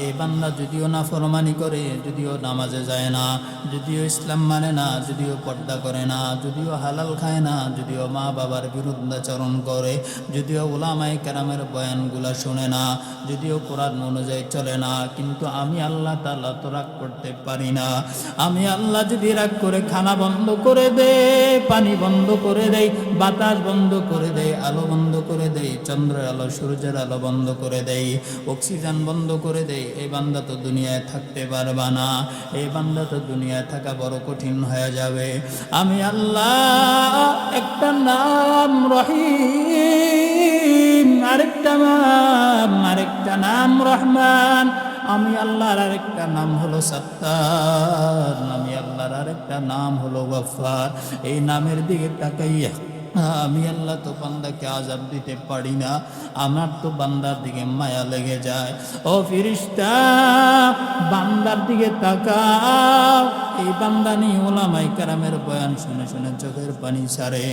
এই বান্দা যদিও না ফরমানি করে, যদিও নামাজে যায় না, যদিও ইসলাম মানে না, যদিও পর্দা করে না, যদিও হালাল খায় না, যদিও মা বাবার বিরুদ্ধাচরণ করে, যদিও উলামায়ে কেরামের বয়ানগুলা শোনে না, যদিও কোরআন অনুযায়ী চলে না, কিন্তু আমি আল্লাহ তাআলা তো রাগ করতে পারি না। আমি আল্লাহ যদি রাগ করে খানা বন্ধ করে দেয়, পানি বন্ধ করে দেয়, বাতাস বন্ধ করে দেয়, আলো বন্ধ করে দেয়, চন্দ্রের আলো সূর্যের আলো বন্ধ করে দেয়, অক্সিজেন বন্ধ করে দেয়, এই বান্দা তো দুনিয়ায় থাকতে পারবা না। এই বান্দা তো দুনিয়ায় থাকা বড় কঠিন হয়ে যাবে। আমি আল্লাহ একটা নাম রহিম, আরেকটা নাম রহমান, আমি আল্লাহর আরেকটা নাম হলো সত্তার, আমি আল্লাহর আরেকটা নাম হলো গফফার। এই নামের দিকে তাকাইয়া আমি আল্লাহ তো বান্দাকে আযাব দিতে পারি না, আমার তো বান্দার দিকে মায়া লেগে যায়। ও ফেরেশতা, বান্দার দিকে তাকাও। এই বান্দা নিয়ে উলামায়ে কেরামের বয়ান শুনে শুনে চোখের পানি ছাড়ে,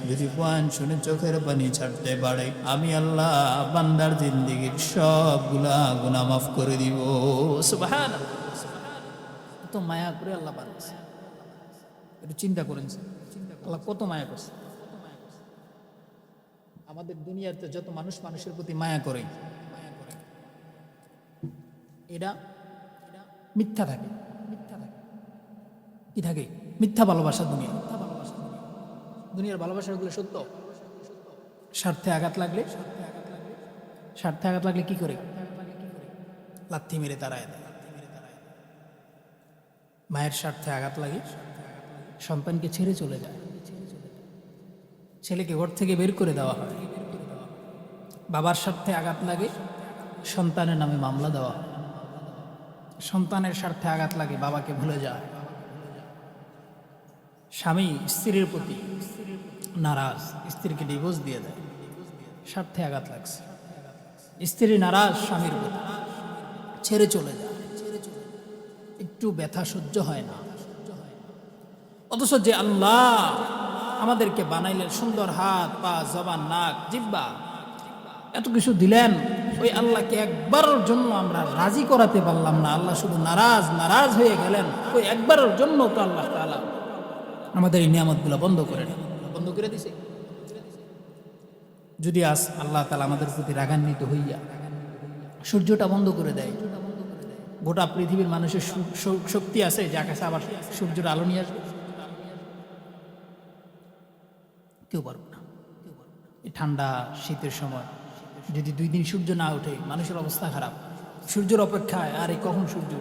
যদি বয়ান শুনে চোখের পানি ছাড়তে পারে, আমি আল্লাহ বান্দার জিন্দেগির সবগুলা গুনাহ মাফ করে দিব। সুবহানাল্লাহ, কত মায়া করে আল্লাহ বানাইছে, একটু চিন্তা করেন আল্লাহ কত মায়া করছে। আমাদের দুনিয়াতে যত মানুষ মানুষের প্রতি মায়া করে, এটা মিথ্যা থাকে, কি থাকে? মিথ্যা ভালোবাসা। দুনিয়ার ভালোবাসাগুলো সত্য। স্বার্থে আঘাত লাগলে কি করে? লাথি মেরে তাড়ায় দেয়। মায়ের স্বার্থে আঘাত লাগে, সন্তানকে ছেড়ে চলে যায়, ছেলেকে ঘর থেকে বের করে দেওয়া হয়। বাবার স্বার্থে আঘাত লাগে, সন্তানের নামে মামলা দেওয়া হয়। সন্তানের স্বার্থে আঘাত লাগে, বাবাকে ভুলে যায়। স্বামী স্ত্রীর প্রতি নারাজ, স্ত্রীকে ডিভোর্স দিয়ে দেয়, স্বার্থে আঘাত লাগছে। স্ত্রী নারাজ স্বামীর প্রতি, ছেড়ে চলে যায়। একটু ব্যথা সহ্য হয় না। অথচ যে আল্লাহ আমাদেরকে বানাইলেন, সুন্দর হাত পা জবান নাক জিহ্বা এত কিছু দিলেন, ওই আল্লাহকে একবারের জন্য আমরা রাজি করাতে পারলাম না। আল্লাহ শুধু নারাজ নারাজ হয়ে গেলেন। ওই একবারের জন্য তো আল্লাহ তাআলা আমাদের এই নিয়ামতগুলো বন্ধ করে দিছে। যদি আজ আল্লাহ তাআলা আমাদের প্রতি রাগান্বিত হইয়া সূর্যটা বন্ধ করে দেয়, গোটা পৃথিবীর মানুষের শক্তি আছে যে আকাশে আবার সূর্যের আলো নিয়ে আসবে? কেউ পারবে না। এই ঠান্ডা শীতের সময় যদি 2 দিন সূর্য না ওঠে, মানুষের অবস্থা খারাপ। সূর্যের অপেক্ষায়, আরে কখন সূর্য?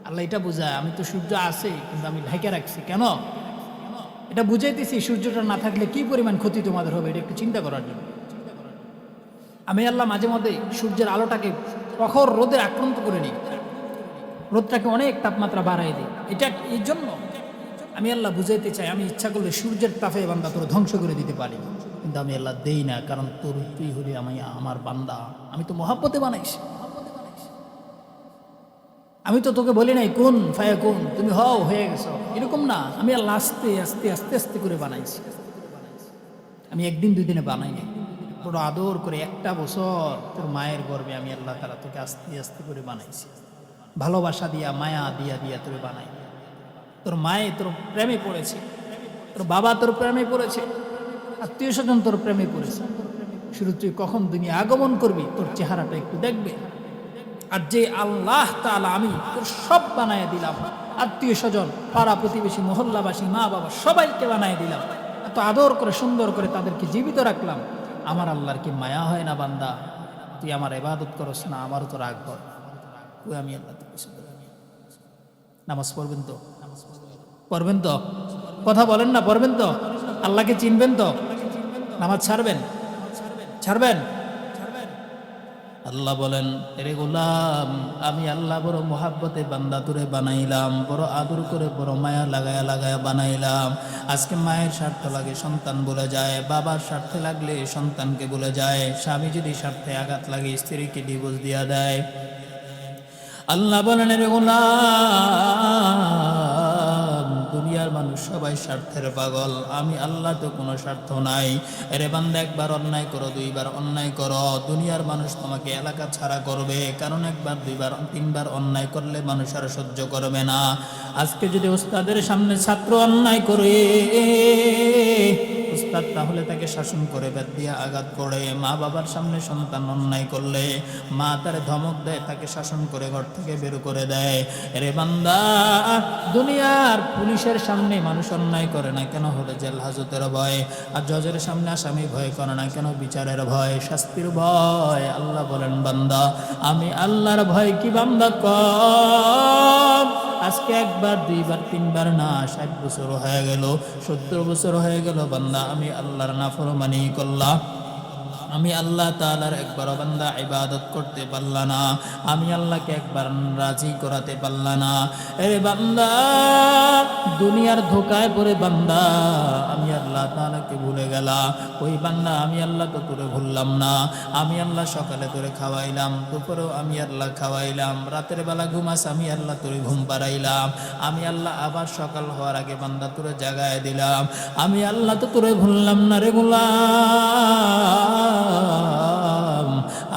আল্লাহ এটা বোঝায়, আমি তো সূর্য আছে কিন্তু আমি ঢেকে রাখছি। কেন? এটা বুঝাইতেছি সূর্যটা না থাকলে কি পরিমাণ ক্ষতি তোমাদের হবে, এটা একটু চিন্তা করার জন্য। আমি আল্লাহ মাঝে মধ্যে সূর্যের আলোটাকে প্রখর রোদে আক্রান্ত করে নিই, রোদটাকে অনেক তাপমাত্রা বাড়াই দিই। এটা এই জন্য আমি আল্লাহ বুঝাইতে চাই, আমি ইচ্ছা করলে সূর্যের তাপে বান্দা তোর ধ্বংস করে দিতে পারি, কিন্তু আমি আল্লাহ দেই না। কারণ তুই হলি আমার বান্দা, আমি তো মহাব্বতে বানাইছি। আমি তো তোকে বলি নাই কোন ফায়া কোন, তুমি হও হয়ে গেছো, এরকম না। আমি আল্লাহ আস্তে আস্তে আস্তে আস্তে করে বানাইছি। আমি 1 দিন 2 দিনে বানাইনি, বড় আদর করে 1টা বছর তোর মায়ের গর্ভে আমি আল্লাহ তাআলা তোকে আস্তে আস্তে করে বানাইছি। ভালোবাসা দিয়া মায়া দিয়া তোরে বানাই। তোর মায়ে তোর প্রেমে পড়েছে, তোর বাবা তোর প্রেমে পড়েছে, আত্মীয় স্বজন তোর প্রেমে পড়েছে। শুধু তুই কখন দুনিয়া আগমন করবি তোর চেহারাটা একটু দেখবে। আর যে আল্লাহ তাআলা আমি তোর সব বানায় দিলাম, আত্মীয় স্বজন পাড়া প্রতিবেশী মহল্লাবাসী মা বাবা সবাইকে বানায় দিলাম, এত আদর করে সুন্দর করে তাদেরকে জীবিত রাখলাম। আমার আল্লাহর কি মায়া হয় না বান্দা? তুই আমার ইবাদত করস না, আমারও তো রাগ হয়। তুই আমি আল্লাহ তো কিছু করি। নামাজ পড়বেন তো? পড়বেন তো? কথা বলেন না, পড়বেন তো? আল্লাহকে চিনবেন তো? নামাজ ছাড়বেন? আল্লাহ বলেন, এরে গোলাম, আমি আল্লাহ বড় মোহাব্বতে বান্দা তোরে বানাইলাম, বড় আদর করে বড় মায়া লাগায়া বানাইলাম। আজকে মায়ের স্বার্থ লাগে সন্তান বলে যায়, বাবার স্বার্থে লাগলে সন্তানকে বলে যায়, স্বামী যদি স্বার্থে আঘাত লাগে স্ত্রীকে ডিভোর্স দিয়া দেয়। আল্লাহ বলেন, এরে গোলাম, দুনিয়ার মানুষ সবাই স্বার্থের পাগল, আমি আল্লাহ তো কোনো স্বার্থ নাই। এরে বান্দা, একবার অন্যায় করো, 2বার অন্যায় করো, দুনিয়ার মানুষ তোমাকে এলাকা ছাড়া করবে। কারণ 1বার 2বার 3বার অন্যায় করলে মানুষ আর সহ্য করবে না। আজকে যদি ওস্তাদের সামনে ছাত্র অন্যায় করে, উস্তাদ তাহলে তাকে শাসন করে বেত দিয়ে আঘাত করে। মা বাবার সামনে সন্তান অন্যায় করলে মা তার ধমক দেয়, তাকে শাসন করে ঘর থেকে বের করে দেয়। রে বান্দা, দুনিয়ার পুলিশের সামনে মানুষ অন্যায় করে না কেন? হলো জেল হাজতের ভয়। আর জজের সামনে আসামি ভয় করে না কেন? বিচারের ভয়, শাস্তির ভয়। আল্লাহ বলেন, বান্দা আমি আল্লাহর ভয় কি বান্দা কম? আজকে 1বার 2বার 3বার না, 60 বছর হয়ে গেল, 70 বছর হয়ে গেল বান্দা আমি আল্লাহর নাফরমানি করলাম। আমি আল্লাহ তাআলার একবারও বান্দা ইবাদত করতে পারলা না, আমি আল্লাহকে একবার রাজি করাতে পারলা না। এরে বান্দা, দুনিয়ার ধোকায় পড়ে বান্দা আমি আল্লাহ তাআলাকে ভুলে গেলা। ওই বান্দা, আমি আল্লাহ তো তোরে ভুললাম না। আমি আল্লাহ সকালে তোরে খাওয়াইলাম, দুপুরেও আমি আল্লাহ খাওয়াইলাম, রাতের বেলা ঘুমাস আমি আল্লাহ তোরে ঘুম পাড়াইলাম। আমি আল্লাহ আবার সকাল হওয়ার আগে বান্দা তোরে জাগায় দিলাম। আমি আল্লাহ তো তোরে ভুললাম না রে গোলাম।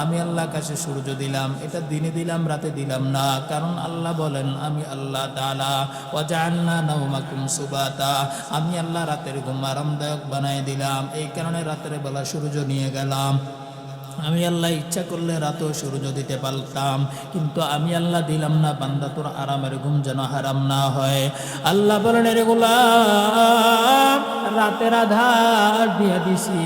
আমি আল্লাহর কাছে সূর্য দিলাম, এটা দিনে দিলাম রাতে দিলাম না। কারণ আল্লাহ বলেন, আমি আল্লাহ তাআলা ওয়াজআলনা নাওমাকুম সুবাতা, আমি আল্লাহ রাতের ঘুম আরামদায়ক বানাই দিলাম। এই কারণে রাতের বেলা সূর্য নিয়ে গেলাম। আমি আল্লাহ ইচ্ছা করলে রাতেও সূর্য দিতে পারতাম, কিন্তু আমি আল্লাহ দিলাম না। বান্দা তোর আরামের ঘুম যেন হারাম না হয়। আল্লাহ বলেন, রে গোলাম, রাতের আধার দিয়া দিছি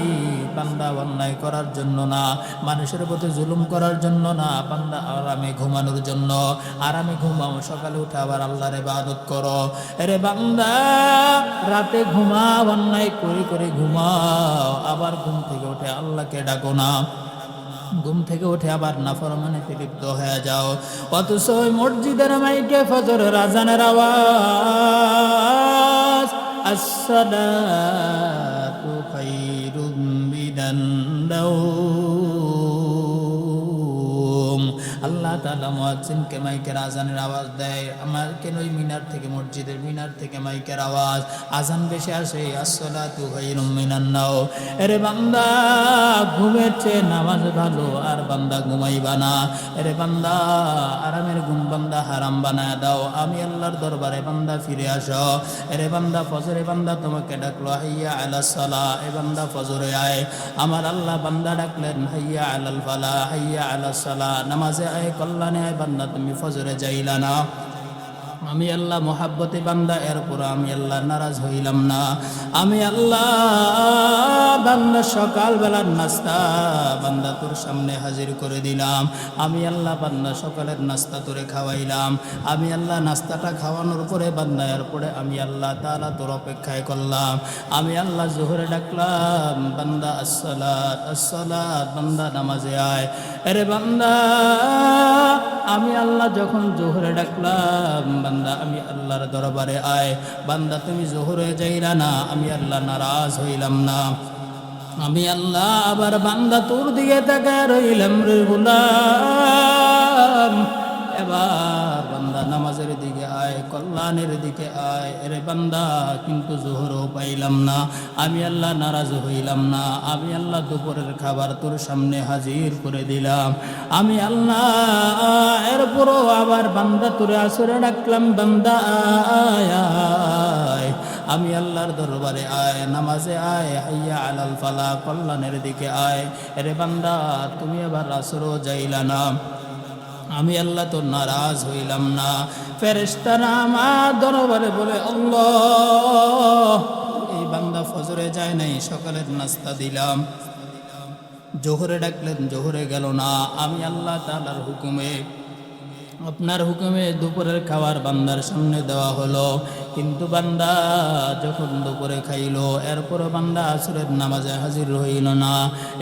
বান্দা অন্যায় করার জন্য না, মানুষের প্রতি জুলুম করার জন্য না, বান্দা আরামে ঘুমানোর জন্য। আরামে ঘুমাও, সকালে উঠে আবার আল্লাহর ইবাদত করো। রে বান্দা, রাতে ঘুমাও, অন্যায় করে ঘুমাও, আবার ঘুম থেকে উঠে আল্লাহকে ডাকো না। ঘুম থেকে উঠে আবার নাফরমানিতে লিপ্ত হয়ে যাও। অথচ ওই মসজিদের মাইকে ফজরের আযানের আওয়াজ, আসসালাতু খায়রুম মিনান নাওম। আল্লাহ তাআলা মুয়াজ্জিনকে মাইকের আজানের আওয়াজ দেয়, আমার কেন ওই মিনার থেকে, মসজিদের মিনার থেকে মাইকের আওয়াজ, আজান বেশি আসে, আসসালাতু খায়রুম মিনান নাও। এরে বান্দা ঘুমের চেয়ে নামাজ ভালো, আর বান্দা ঘুমাইবা না। এরে বান্দা আরামের ঘুম বান্দা হারাম বানায় দাও। আমি আল্লাহর দরবারে বান্দা ফিরে আসো। এরে বান্দা ফজরে বান্দা তোমাকে ডাকলো, হাইয়া আলাস সালাহ, এ বান্দা ফজরে আয়। আমার আল্লাহ বান্দা ডাকলেন, হাইয়া আলাল ফালাহ, হাইয়া আলাস সালাহ, নামাজে আয়, কল্যাণে আয়। বান্দা তুমি ফজরে যাইলা না। আমি আল্লাহ মোহাব্বতে বান্দা, এরপর আমি আল্লাহ নারাজ হইলাম না। আমি আল্লাহ বান্দা সকালবেলার নাস্তা বান্দা তোর সামনে হাজির করে দিলাম। আমি আল্লাহ বান্দা সকালের নাস্তা তোরে খাওয়াইলাম। আমি আল্লাহ নাস্তাটা খাওয়ানোর পরে বান্দা, এরপরে আমি আল্লাহ তাআলা তোর অপেক্ষায় করলাম। আমি আল্লাহ জোহরে ডাকলাম, বান্দা আসসালাত আসসালাত, বান্দা নামাজে আয়। আরে বান্দা আমি আল্লাহ যখন জোহরে ডাকলাম, বান্দা আমি আল্লাহর দরবারে আয়। বান্দা তুমি জোহরে যাইলা না, আমি আল্লাহ নারাজ হইলাম না। আমি আল্লাহ আবার বান্দা তোর দিকে তাকায় রইলাম রে গোলাম। এবার বান্দা নামাজের দিকে আয়, কল্যাণের দিকে আয়। এরে বান্দা কিন্তু জোহরও পাইলাম না। আমি আল্লাহ নারাজ হইলাম না। আমি আল্লাহ দুপুরের খাবার তোর সামনে হাজির করে দিলাম। আমি আল্লাহ এরপরও আবার বান্দা তোরে আসরে ডাকলাম, বান্দা আয় আয়। আমি আল্লাহর দরবারে আয়, নামাজে আয়, হাইয়া আলাল ফালাহ, কল্যাণের দিকে আয়। এরে বান্দা তুমি আবার আসরও যাইলা না। আমি আল্লাহ তো নারাজ হইলাম না। ফেরেশতারা আমার দরবারে বলে, আল্লাহ এই বান্দা ফজরে যায় নাই, সকালের নাস্তা দিলাম, জোহরে ডাকলেন জোহরে গেল না। আমি আল্লাহ তাআলার হুকুমে, আপনার হুকুমে দুপুরের খাবার বান্দার সামনে দেওয়া হলো, কিন্তু বান্দা যখন দুপুরে খাইলো, এরপরে বান্দা আসরের নামাজে হাজির হইল না।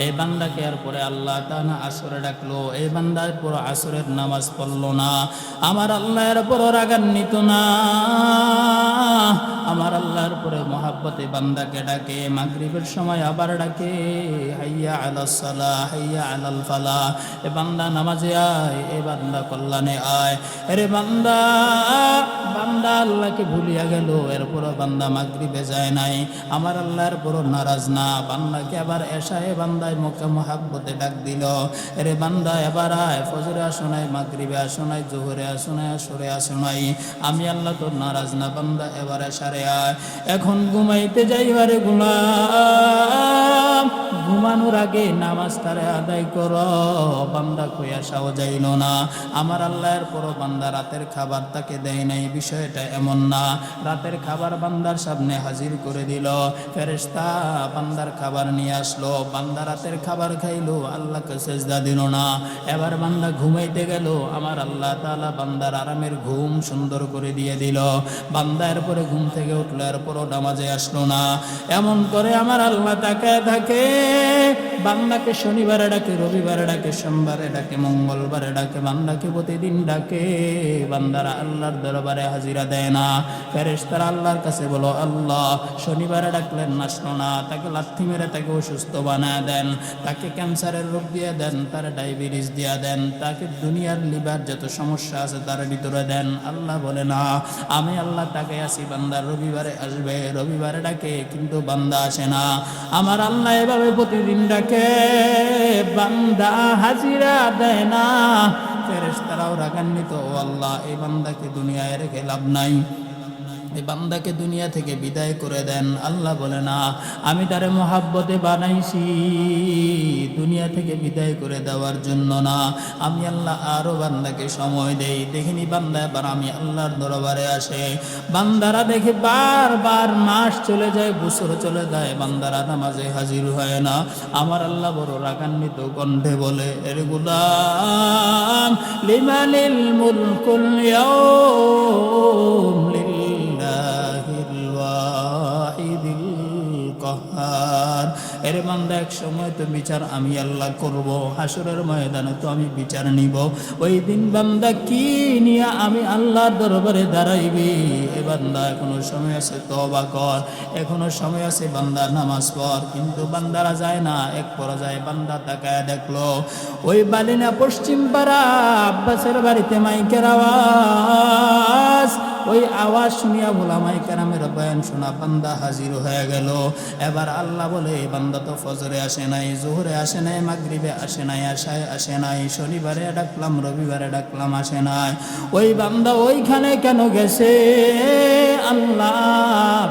এই বান্দাকে এরপরে আল্লাহ তাআলা আসরে ডাকলো, এই বান্দা পুরো আসরের নামাজ পড়লো না। আমার আল্লাহ এরপরও রাগান্বিত না। আমার আল্লাহর পরে মহাব্বতে বান্দাকে ডাকে, মাগরিবের সময় আবার ডাকে, হাইয়া আলাস সালাহ, হাইয়া আলাল ফালাহ। এ বান্দা নামাজে আয়, এ বান্দা কল্যাণে আয়। আরে বান্দা বান্দা আল্লাহকে ভুলিয়া গেল, এরপর বান্দা মাগরিবে যায় নাই। আমার আল্লাহর বড় নারাজ না। বান্দাকে আবার এশায়ে বান্দায় মুখে মহাব্বতে ডাক দিল, আরে বান্দা এবার আয়, ফজরে আসো নাই, মাগরিবে আসো নাই, জোহরে আসো নাই, আসরে আসো নাই। আমি আল্লাহ তোর নারাজ না, বান্দা এবার এশারে আয়। এখন ঘুমাইতে যাইবারে গোলাম, ঘুমানোর আগে নামাজ তারে আদায় কর। বান্দা কই আসাও যাইল না। আমার আল্লাহর পর বান্দা রাতের খাবার তাকে দেয় নাই, বিষয়টা এমন না। রাতের খাবার বান্দার সামনে হাজির করে দিল, ফেরেশতা বান্দার খাবার নিয়ে আসলো। বান্দা রাতের খাবার খাইলো, আল্লাহকে সেজদা দিল না। এবার বান্দা ঘুমাইতে গেল, আমার আল্লাহ তাআলা বান্দার আরামের ঘুম সুন্দর করে দিয়ে দিল। বান্দা এরপরে ঘুম থেকে উঠলো, এরপরও নামাজে আসলো না। এমন করে আমার আল্লাহ তাকায় থাকে। বান্দাকে শনিবারে ডাকে, রবিবারে ডাকে, সোমবারে ডাকে, মঙ্গলবারে ডাকে, বান্দাকে প্রতিদিন ডাকে। বান্দারা আল্লাহর দরবারে হাজিরা দেয় না। ফেরেশতারা আল্লাহর কাছে বলো, আল্লাহ শনিবারে ডাকলেন আসলো না, তাকে লাথি মেরে তাকে অসুস্থ বানায় দেন, তাকে ক্যান্সারের রোগ দিয়ে দেন, তার ডায়াবেটিস দিয়ে দেন, তাকে দুনিয়ার লিভার যত সমস্যা আছে তার ভিতরে দেন। আল্লাহ বলে না, আমি আল্লাহ তাকে আসি, বান্দা রবিবারে আসবে। রবিবারে ডাকে কিন্তু বান্দা আসে না। আমার আল্লাহ এভাবে প্রতিদিন ডাকে, বান্দা হাজিরা দেয় না। ফেরেশতারাও রাগান্বিত, ও আল্লাহ এই বান্দাকে দুনিয়ায় রেখে লাভ নাই, এই বান্দাকে দুনিয়া থেকে বিদায় করে দেন। আল্লাহ বলে না, আমি তারে মহাব্বতে বানাইছি, দুনিয়া থেকে বিদায় করে দেওয়ার জন্য না। আমি আল্লাহ আরো বান্দাকে সময় দেই। দেখিনি বান্দা এবার আমি আল্লাহর দরবারে আসে। বান্দারা দেখে বারবার মাস চলে যায়, বছর চলে যায়, বান্দারা নামাজে হাজির হয় না। আমার আল্লাহ বড় রাগান্বিত কণ্ঠে বলে, এর গোলাম লিমানিল মুলকুল ইয়াউম, কাহ্হার। এরে বান্দা এক সময় তো বিচার আমি আল্লাহ করব, হাসরের ময়দানে তো আমি বিচার নিব। ওই দিন বান্দা কি নিয়ে আমি আল্লাহর দরবারে দাঁড়াইবি? এ বান্দা এখনো সময় আছে, তওবা কর, এখনো সময় আছে, বান্দা নামাজ পড়। কিন্তু বান্দারা যায় না। এক পর্যায়ে বান্দা তাকায় দেখলো ওই বালিনা পশ্চিম পাড়া আব্বাসের বাড়িতে মাইকের আওয়াজ। ওই আওয়াজ শুনিয়া ওলামায়ে কেরামের বয়ান শোনা বান্দা হাজির হয়ে গেল। এবার আল্লাহ বলে, বান্দা তো ফজরে আসে নাই, জোহরে আসে নাই, মাগরিবে আসে নাই, আশায় আসে নাই, শনিবারে ডাকলাম, রবিবারে ডাকলাম, আসে নাই। ওই বান্দা ওইখানে কেন গেছে? আল্লাহ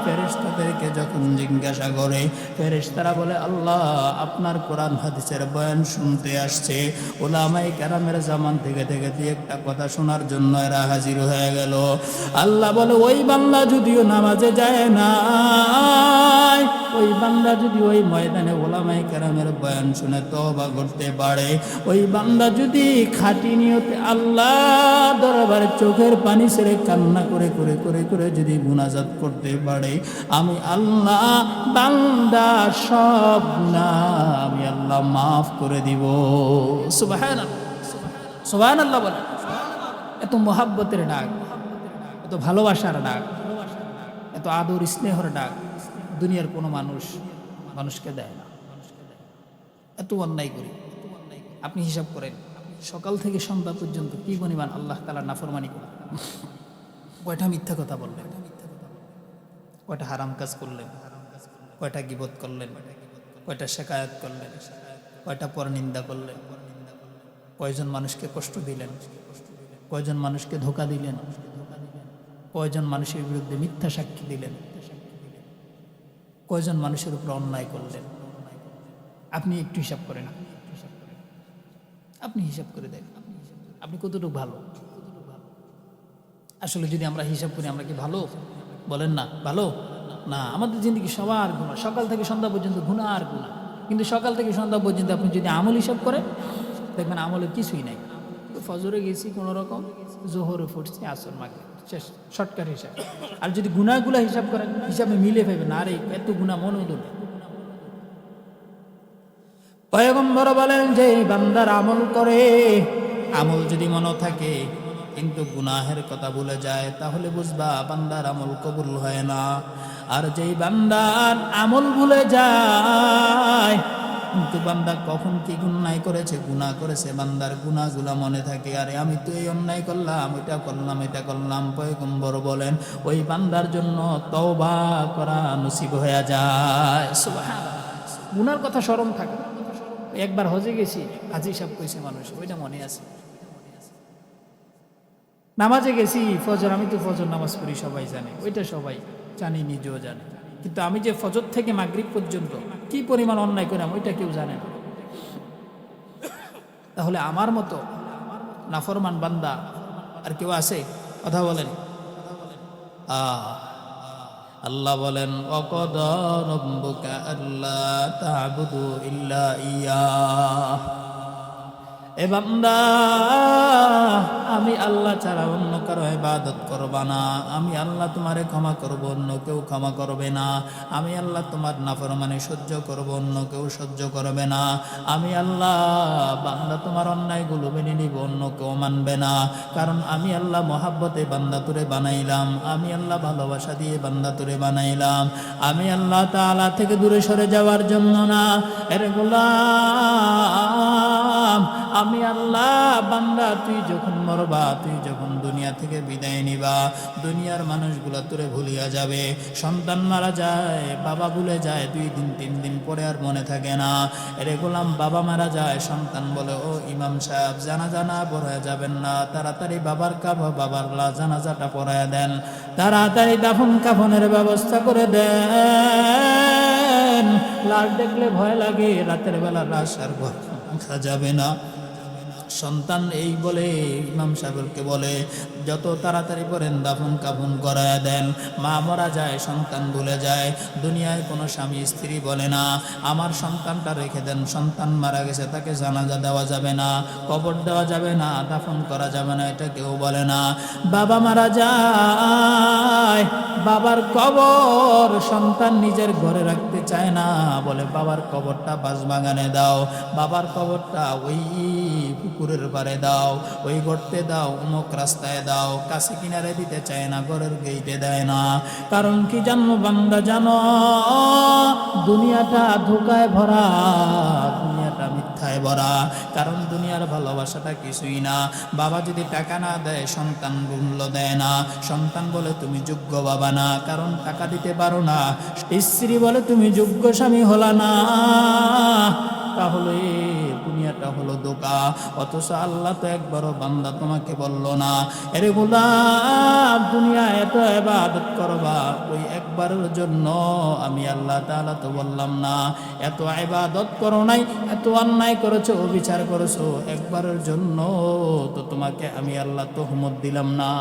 ফেরেশতাদেরকে যখন জিজ্ঞাসা করে, ফেরেশতারা বলে, আল্লাহ আপনার কোরআন হাদিসের বয়ান শুনতে আসছে। ওলামায়ে কেরামের জামান থেকে একটা কথা শোনার জন্য এরা হাজির হয়ে গেল। আল্লাহ বলে, ওই বান্দা যদিও নামাজে যায় না, ওই বান্দা যদি ওই ময়দানে ওলামায়ে কেরামের বয়ান শুনে তওবা করতে পারে, ওই বান্দা যদি খাঁটি নিয়তে আল্লাহ দরবারে চোখের পানি ছেড়ে কান্না করে করে করে করে যদি মুনাজাত করতে পারে, আমি আল্লাহ বান্দা সব গুনাহ আমি আল্লাহ মাফ করে দিব। সুবহানাল্লাহ, সুবহানাল্লাহ বলে। এত মোহাব্বতের ডাক, এত ভালোবাসার ডাক, এত আদর স্নেহর ডাক দুনিয়ার কোনো মানুষকে দেয় না। এত অন্যায় করি, আপনি হিসাব করেন সকাল থেকে সন্ধ্যা পর্যন্ত কি পরিমাণ আল্লাহ তাআলার নাফরমানি করেন। কয়টা মিথ্যা কথা বললেন, কয়টা হারাম কাজ করলেন, কয়টা গীবত করলেন, কয়টা শেকায়াত করলেন, কয়টা পরনিন্দা করলেন, কয়জন মানুষকে কষ্ট দিলেন, কয়জন মানুষকে ধোঁকা দিলেন, কয়জন মানুষের বিরুদ্ধে মিথ্যা সাক্ষী দিলেন, কয়জন মানুষের উপর অন্যায় করলেন। আপনি একটু হিসাব করেন, আপনি হিসাব করে দেখেন আপনি কতটুকু ভালো। আসলে যদি আমরা হিসাব করি, আমরা কি ভালো? বলেন না, ভালো না। আমাদের জিন্দগি সবার গুনাহ, সকাল থেকে সন্ধ্যা পর্যন্ত গুনাহ আর গুনাহ। কিন্তু সকাল থেকে সন্ধ্যা পর্যন্ত আপনি যদি আমল হিসাব করেন, দেখবেন আমলের কিছুই নাই। ফজরে গেছি কোনো রকম, জোহরে ফুটছি, আসর মাকে শেষ, শর্টকাট হিসাব। আর যদি গুনাহগুলো হিসাব করেন, হিসাবে মিলে পাইবেন, আরে এত গুনাহ মনে হলো না। পয়গম্বর বলেন যে বান্দার আমল করে, আমল যদি মনে থাকে কিন্তু গুনাহের কথা ভুলে যায়, তাহলে বুঝবা বান্দার আমল কবুল হয় না। আর যেই বান্দার আমল ভুলে যায় কিন্তু বান্দা কখন কি অন্যায় করেছে, গুনাহ করেছে, বান্দার গুনাহগুলো মনে থাকে। আরে আমি তো এই অন্যায় করলাম, এটা করলাম, এটা করলাম। পয়গম্বর বলেন ওই বান্দার জন্য তওবা করা নসিব হয়ে যায়। সুবহানাল্লাহ। গুনার কথা স্মরণ থাকে। একবার হজে গেছি, হাজী সাহেব কইছে মানুষ, ওইটা মনে আছে। নামাজে গেছি ফজর, আমি তো ফজর নামাজ পড়ি, সবাই জানে, ওইটা সবাই জানি, নিজেও জানে। কিন্তু আমি যে ফজর থেকে মাগরিব পর্যন্ত কি পরিমাণ অন্যায় করলাম, ওইটা কেউ জানে না। তাহলে আমার মতো নাফরমান বান্দা আর কেউ আছে? কথা বলেন। আল্লাহ বলেন, ওয়াকাদা রাব্বুকা আল্লা তা'বুদু ইল্লা ইয়্যাহ। এ বান্দা, আমি আল্লাহ ছাড়া অন্য কারো ইবাদত করবা না। আমি আল্লাহ তোমারে ক্ষমা করব, অন্য কেউ ক্ষমা করবে না। আমি আল্লাহ তোমার নাফরমানি সহ্য করব, অন্য কেউ সহ্য করবে না। আমি আল্লাহ বান্দা তোমার অন্যায়গুলো মেনে নিব, অন্য কেউ মানবে না। কারণ আমি আল্লাহ মহাব্বতে বান্দা তুরে বানাইলাম, আমি আল্লাহ ভালোবাসা দিয়ে বান্দা তুরে বানাইলাম। আমি আল্লাহ তাআলা থেকে দূরে সরে যাওয়ার জন্য না। এর গোলাম, আমি আল্লাহ বান্দা তুই যখন মরবা, তুই যখন দুনিয়া থেকে বিদায় নিবা, দুনিয়ার মানুষগুলা তোরে ভুলিয়া যাবে। সন্তান মারা যায়, বাবা ভুলে যায়, 2 দিন 3 দিন পরে আর মনে থাকে না। এরে গোলাম, বাবা মারা যায়, সন্তান বলে, ও ইমাম সাহেব জানাজা না পড়ায় যাবেন না, তাড়াতাড়ি বাবার জানাজাটা পড়ায় দেন, তাড়াতাড়ি দাফন কাফনের ব্যবস্থা করে দেন। লাশ দেখলে ভয় লাগে, রাতের বেলা লাশ আর ঘর রাখা যাবে না। সন্তান এই বলে ইমাম সাহেবকে বলে, যত তাড়াতাড়ি করেন দাফন কাফন করায় দেন। মা মারা যায়, সন্তান ভুলে যায়, দুনিয়ায় কোনো স্বামী স্ত্রী বলে না আমার সন্তানটা রেখে দেন, সন্তান মারা গেছে তাকে জানাজা দেওয়া যাবে না, কবর দেওয়া যাবে না, দাফন করা যাবে না, এটা কেউ বলে না। বাবা মারা যায়, বাবার কবর সন্তান নিজের ঘরে রাখতে চায় না, বলে বাবার কবরটা বাঁশবাগানে দাও, বাবার কবরটা ওই পুকুরের পাড়ে দাও, ওই গর্তে দাও, অমুক রাস্তায় দাও, কাছে কিনারে দিতে চায় না, ঘরের গেইটে দেয় না। কারণ কি জানো বান্দা, জানো দুনিয়াটা ধোকায় ভরা, দুনিয়াটা মিথ্যায় ভরা। কারণ দুনিয়ার ভালোবাসাটা কিছুই না। বাবা যদি টাকা না দেয় সন্তান মূল্য দেয় না, সন্তান বলে তুমি যোগ্য বাবা না, কারণ টাকা দিতে পারো না। স্ত্রী বলে তুমি যোগ্য স্বামী হলা না। তাহলে দুনিয়াটা হলো ধোঁকা। অথচ আল্লাহ তো একবারও বান্দা তোমাকে বলল না, এরে গোলাম দুনিয়া এত ইবাদত করবা, ওই একবারের জন্য আমি আল্লাহ তাআলা তো বললাম না এত ইবাদত করো নাই, এত অন্যায় করেছো, অবিচার করেছো, একবারের জন্য তো তোমাকে আমি আল্লাহ তহমত দিলাম না।